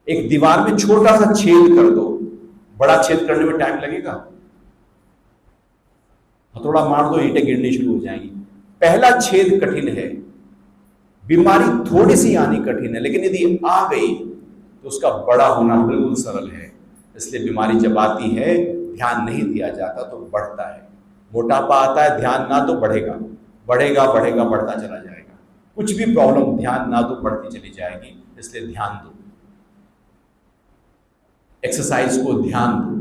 Speaker 1: एक दीवार में छोटा सा छेद कर दो, बड़ा छेद करने में टाइम लगेगा? हथौड़ा मार दो, ईंटें गिरनी शुरू हो जाएंगी। पहला छेद कठिन है, बीमारी थोड़ी सी आनी कठिन है, लेकिन यदि आ गई तो उसका बड़ा होना बिल्कुल सरल है। इसलिए बीमारी जब आती है, ध्यान नहीं दिया जाता तो बढ़ता है। मोटापा आता है, ध्यान ना तो बढ़ेगा, बढ़ेगा बढ़ेगा बढ़ता चला जाएगा। कुछ भी प्रॉब्लम ध्यान ना तो बढ़ती चली जाएगी, इसलिए ध्यान दो। एक्सरसाइज को ध्यान दो,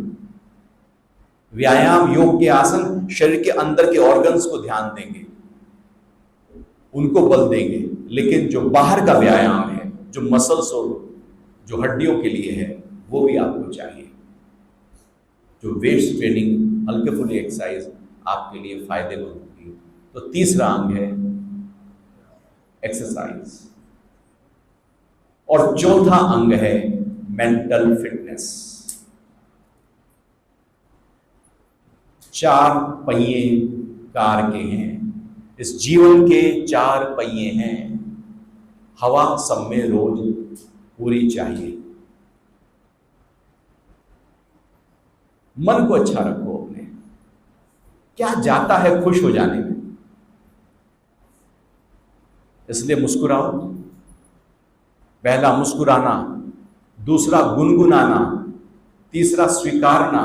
Speaker 1: व्यायाम, योग के आसन शरीर के अंदर के ऑर्गन्स को ध्यान देंगे, उनको बल देंगे। लेकिन जो बाहर का व्यायाम है, जो मसल्स और जो हड्डियों के लिए है, वो भी आपको चाहिए। जो वेट्स ट्रेनिंग, हल्के फुल्के एक्सरसाइज आपके लिए फायदेमंद होगी। तो तीसरा अंग है एक्सरसाइज, और चौथा अंग है मेंटल फिटनेस। 4 पहिए कार के हैं, इस जीवन के 4 पहिए हैं। हवा सब में रोज पूरी चाहिए। मन को अच्छा रखो अपने, क्या जाता है खुश हो जाने में, इसलिए मुस्कुराओ। पहला मुस्कुराना, दूसरा गुनगुनाना, तीसरा स्वीकारना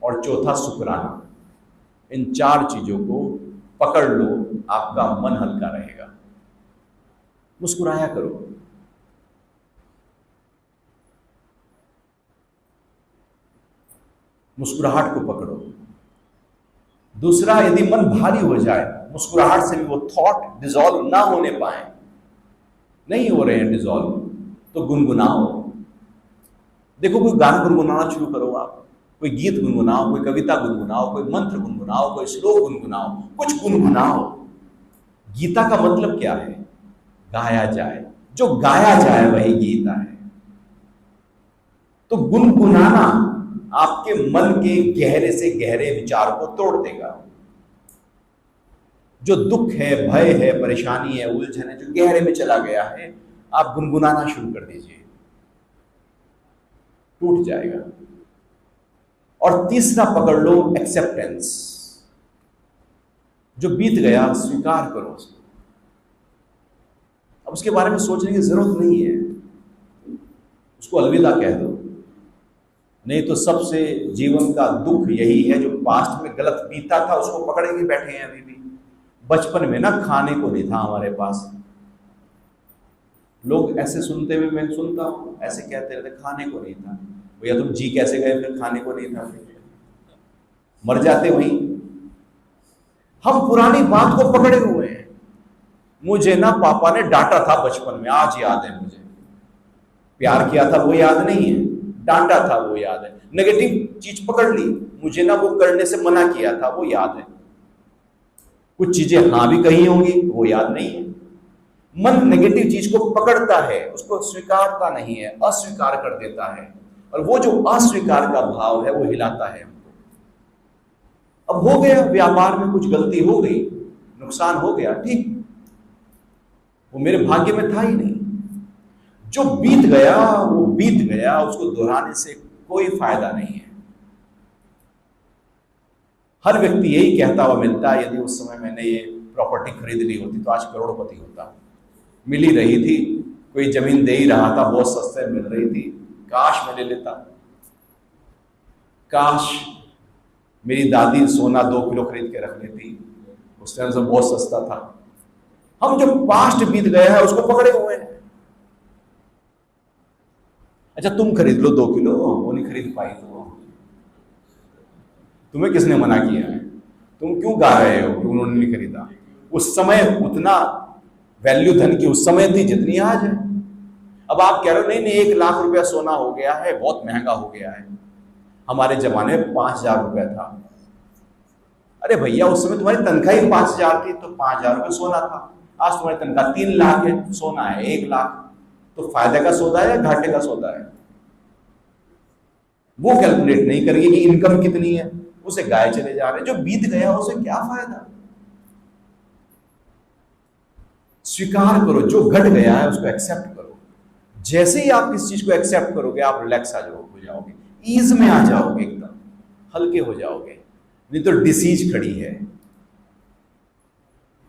Speaker 1: और चौथा शुक्राना। इन 4 चीजों को पकड़ लो, आपका मन हल्का रहेगा। मुस्कुराया करो। मुस्कुराहट को पकड़ो। दूसरा, यदि मन भारी हो जाए, मुस्कुराहट से भी वो थॉट डिसॉल्व ना होने पाए, नहीं हो रहे हैं डिसॉल्व, तो गुनगुनाओ। देखो, कोई गाना गुनगुनाना शुरू करो, आप कोई गीत गुनगुनाओ, कोई कविता गुनगुनाओ, कोई मंत्र गुनगुनाओ, कोई श्लोक गुनगुनाओ, कुछ गुनगुनाओ। गीता का मतलब क्या है? गाया जाए, जो गाया जाए वही गीता है। तो गुनगुनाना आपके मन के गहरे से गहरे विचार को तोड़ देगा। जो दुख है, भय है, परेशानी है, उलझन है, जो गहरे में चला गया है, आप गुनगुनाना शुरू कर दीजिए, टूट जाएगा। और तीसरा पकड़ लो, एक्सेप्टेंस। जो बीत गया स्वीकार करो उसको। अब उसके बारे में सोचने की जरूरत नहीं है, उसको अलविदा कह दो। नहीं तो सबसे जीवन का दुख यही है, जो पास्ट में गलत बीता था उसको पकड़े के बैठे हैं अभी भी। बचपन में ना खाने को नहीं था हमारे पास, लोग ऐसे सुनते हुए, मैं सुनता हूँ, ऐसे कहते रहते, खाने को नहीं था। भैया तुम जी कैसे गए फिर खाने को नहीं था? मर जाते वहीं। हम पुरानी बात को पकड़े हुए हैं। मुझे ना पापा ने डांटा था बचपन में, आज याद है मुझे। प्यार किया था वो याद नहीं है, डांटा था वो याद है। नेगेटिव चीज पकड़ ली, मुझे ना वो करने से मना किया था वो याद है। कुछ चीजें हाँ भी कही होंगी वो याद नहीं है। मन नेगेटिव चीज को पकड़ता है, उसको स्वीकारता नहीं है, अस्वीकार कर देता है। और वो जो अस्वीकार का भाव है वो हिलाता है हमको। अब हो गया, व्यापार में कुछ गलती हो गई, नुकसान हो गया, ठीक, वो मेरे भाग्य में था ही नहीं। जो बीत गया वो बीत गया, उसको दोहराने से कोई फायदा नहीं है। हर व्यक्ति यही कहता हुआ मिलता है, यदि उस समय मैंने ये प्रॉपर्टी खरीद ली होती तो आज करोड़पति होता। मिल ही रही थी, कोई जमीन दे ही रहा था, बहुत सस्ते मिल रही थी, काश मैं ले लेता, काश मेरी दादी सोना 2 किलो खरीद के रख लेती, उस टाइम से बहुत सस्ता था। हम जो पास्ट बीत गया है उसको पकड़े हुए हैं। अच्छा तुम खरीद लो 2 किलो, वो नहीं खरीद पाई तो तुम्हें किसने मना किया है? तुम क्यों गा रहे हो कि उन्होंने नहीं खरीदा? उस समय उतना वैल्यू धन की उस समय थी जितनी आज है। अब आप कह रहे हो नहीं नहीं 1 लाख रुपया सोना हो गया है, बहुत महंगा हो गया है। हमारे जमाने में 5,000 रुपया था। अरे भैया उस समय तुम्हारी तनख्वाह ही 5,000 थी तो 5,000 रुपये सोना था। आज तुम्हारी तनख्वाह 3 लाख है, सोना है 1 लाख, तो फायदे का सौदा है या घाटे का सौदा है? वो कैलकुलेट नहीं करेगी कि इनकम कितनी है, उसे गाय चले जा रहे। जो बीत गया उसे क्या फायदा? स्वीकार करो, जो घट गया है उसको एक्सेप्ट करो। जैसे ही आप किस चीज को एक्सेप्ट करोगे आप रिलैक्स हो जाओगे, ईज में आ जाओगे, एकदम हल्के हो जाओगे। नहीं तो डिसीज खड़ी है,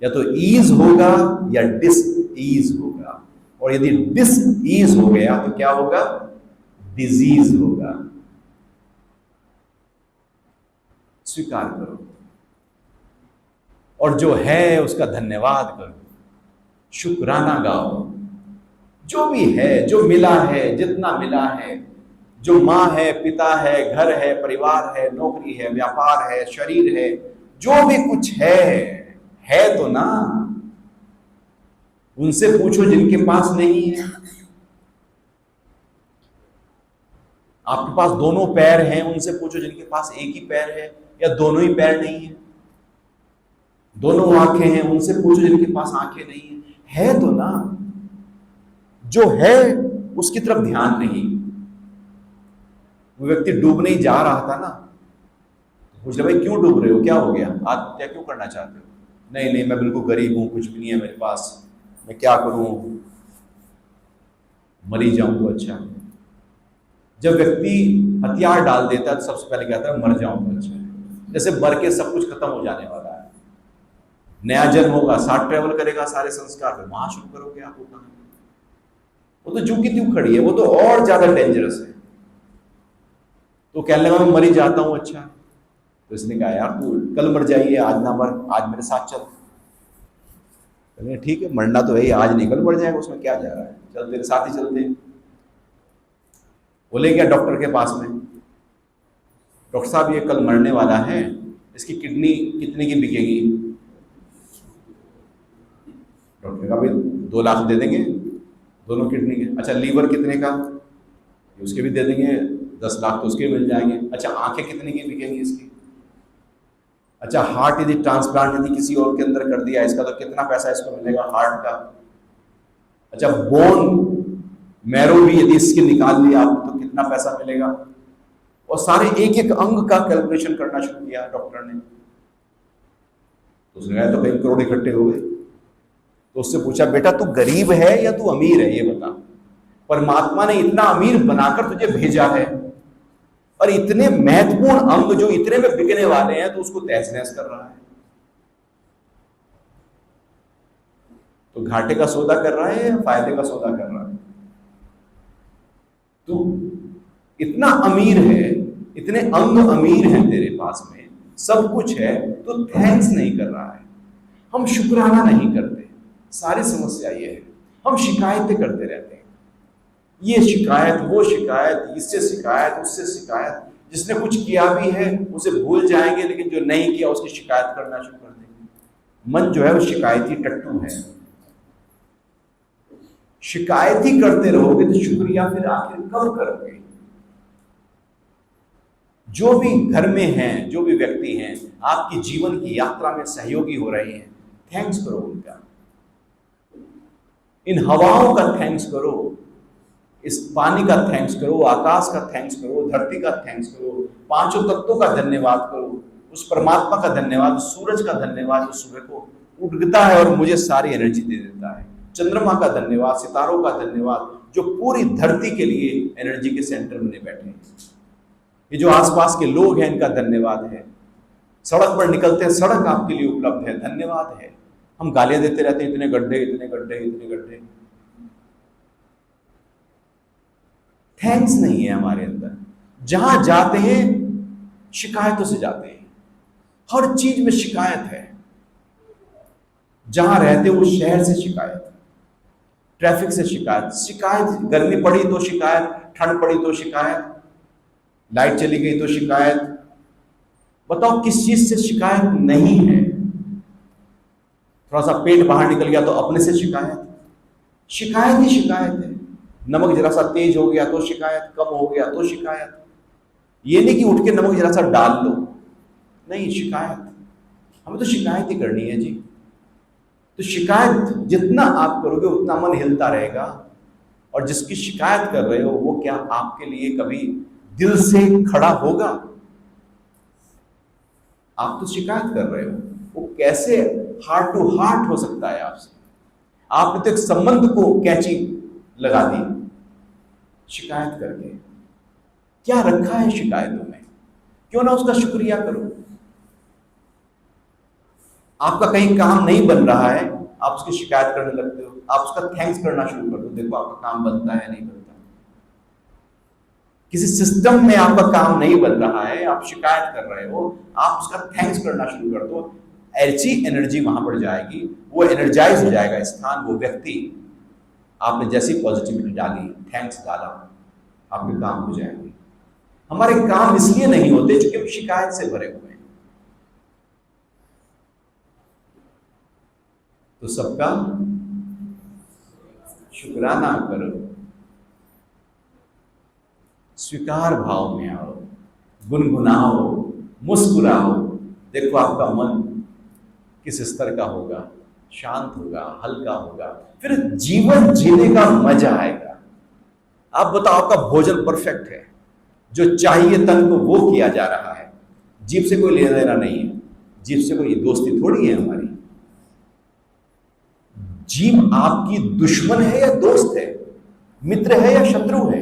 Speaker 1: या तो ईज होगा या डिस ईज होगा, और यदि डिस ईज हो गया तो क्या होगा? डिजीज होगा। स्वीकार करो और जो है उसका धन्यवाद करो, शुक्राना गाओ। जो भी है, जो मिला है, जितना मिला है, जो माँ है, पिता है, घर है, परिवार है, नौकरी है, व्यापार है, शरीर है, जो भी कुछ है तो ना। उनसे पूछो जिनके पास नहीं है। आपके पास दोनों पैर हैं, उनसे पूछो जिनके पास एक ही पैर है या दोनों ही पैर नहीं है। दोनों आंखें हैं, उनसे पूछो जिनके पास आंखें नहीं है तो ना। जो है उसकी तरफ ध्यान नहीं। वो व्यक्ति डूबने ही जा रहा था ना, पूछ ले भाई क्यों डूब रहे हो, क्या हो गया, आत्महत्या क्यों करना चाहते हो? नहीं नहीं मैं बिल्कुल गरीब हूं, कुछ भी नहीं है मेरे पास, मैं क्या करूं, मरी जाऊं तो अच्छा। जब व्यक्ति हथियार डाल देता है तो सबसे पहले कहता है मर जाऊं तो अच्छा। जैसे मर के सब कुछ खत्म हो जाने वाला है, नया जन्म होगा, साथ ट्रेवल करेगा, सारे संस्कार पे वहां शुरू करोगे आप वो कहानी। वो तो जू की त्यों खड़ी है, वो तो और ज्यादा डेंजरस है। तो कहने लगा मैं मरी जाता हूं अच्छा। तो इसने कहा यार तू कल मर जाइए, आज ना मर, आज मेरे साथ चल। ठीक है मरना तो है, आज नहीं कल मर जाएगा, उसमें क्या जा रहा है, चल तेरे साथ ही चलते हैं। वो ले गया डॉक्टर के पास में, डॉक्टर साहब ये कल मरने वाला है, इसकी किडनी कितने की बिकेगी? डॉक्टर का भाई 2 लाख दे देंगे दोनों किडनी के। अच्छा लीवर कितने का? उसके भी दे देंगे, 10 लाख तो उसके मिल जाएंगे। अच्छा आंखें कितने की बिकेंगी इसकी? अच्छा हार्ट यदि ट्रांसप्लांट यदि किसी और के अंदर कर दिया इसका तो कितना पैसा इसको मिलेगा हार्ट का? अच्छा बोन मैरो भी यदि इसके निकाल लिया आप तो कितना पैसा मिलेगा? और सारे एक एक अंग का कैलकुलेशन करना शुरू किया डॉक्टर ने। तो उसने कहा तो कई करोड़ इकट्ठे हो गए। तो उससे पूछा बेटा तू गरीब है या तू अमीर है ये बता। परमात्मा ने इतना अमीर बनाकर तुझे भेजा है और इतने महत्वपूर्ण अंग जो इतने में बिकने वाले हैं तो उसको तहस नहस कर रहा है। तो घाटे का सौदा कर रहा है या फायदे का सौदा कर रहा है? तू इतना अमीर है, इतने अंग अमीर हैं तेरे पास में, सब कुछ है, तो थैंक्स नहीं कर रहा है। हम शुक्राना नहीं करते। सारी समस्या ये है, हम शिकायतें करते रहते हैं, ये शिकायत वो शिकायत, इससे शिकायत उससे शिकायत। जिसने कुछ किया भी है उसे भूल जाएंगे, लेकिन जो नहीं किया उसकी शिकायत करना शुरू कर देंगे। मन जो है वो शिकायती टट्टू है। शिकायत ही करते रहोगे तो शुक्रिया फिर आखिर कब करोगे? जो भी घर में हैं, जो भी व्यक्ति हैं आपकी जीवन की यात्रा में सहयोगी हो रहे हैं, थैंक्स करो उनका। इन हवाओं का थैंक्स करो, इस पानी का थैंक्स करो, आकाश का थैंक्स करो, धरती का थैंक्स करो, 5 तत्वों का धन्यवाद करो। उस परमात्मा का धन्यवाद, उस सूरज का धन्यवाद जो सुबह को उगता है और मुझे सारी एनर्जी दे देता है। चंद्रमा का धन्यवाद, सितारों का धन्यवाद जो पूरी धरती के लिए एनर्जी के सेंटर में बैठे हैं। ये जो आसपास के लोग हैं इनका धन्यवाद है। सड़क पर निकलते हैं, सड़क आपके लिए उपलब्ध है, धन्यवाद है। हम गालियां देते रहते हैं, इतने गड्ढे, इतने गड्ढे, इतने गड्ढे। थैंक्स नहीं है हमारे अंदर। जहां जाते हैं शिकायतों से जाते हैं, हर चीज में शिकायत है। जहां रहते हो उस शहर से शिकायत, ट्रैफिक से शिकायत, गर्मी पड़ी तो शिकायत, ठंड पड़ी तो शिकायत, लाइट चली गई तो शिकायत। बताओ किस चीज से शिकायत नहीं है? थोड़ा सा पेट बाहर निकल गया तो अपने से शिकायत, शिकायत ही शिकायत है। नमक जरा सा तेज हो गया तो शिकायत, कम हो गया तो शिकायत। ये नहीं कि उठ के नमक जरा सा डाल लो, नहीं, शिकायत। हमें तो शिकायत ही करनी है जी। तो शिकायत जितना आप करोगे उतना मन हिलता रहेगा, और जिसकी शिकायत कर रहे हो वो क्या आपके लिए कभी दिल से खड़ा होगा? आप तो शिकायत कर रहे हो, वो कैसे हार्ट टू हार्ट हो सकता है आपसे? आपने तो एक संबंध को कैची लगा दी शिकायत करके। क्या रखा है शिकायतों में? क्यों ना उसका शुक्रिया करो। आपका कहीं काम नहीं बन रहा है, आप उसकी शिकायत करने लगते हो, आप उसका थैंक्स करना शुरू कर दो, देखो आपका काम बनता है नहीं बनता। किसी सिस्टम में आपका काम नहीं बन रहा है, आप शिकायत कर रहे हो, आप उसका थैंक्स करना शुरू कर दो। ऐसी एनर्जी वहां पर जाएगी, वो एनर्जाइज हो जाएगा स्थान, वो व्यक्ति। आपने जैसी पॉजिटिविटी डाली, थैंक्स डाला, आपके काम हो जाएंगे। हमारे काम इसलिए नहीं होते क्योंकि हम शिकायत से भरे हुए हैं। तो सबका शुक्राना करो, स्वीकार भाव में आओ, गुनगुनाओ, मुस्कुराओ। देखो आपका मन किस स्तर का होगा, शांत होगा, हल्का होगा, फिर जीवन जीने का मजा आएगा। आप बताओ, आपका भोजन परफेक्ट है, जो चाहिए तन को वो किया जा रहा है, जीभ से कोई लेना देना नहीं है, जीभ से कोई दोस्ती थोड़ी है हमारी। जीभ आपकी दुश्मन है या दोस्त है, मित्र है या शत्रु है?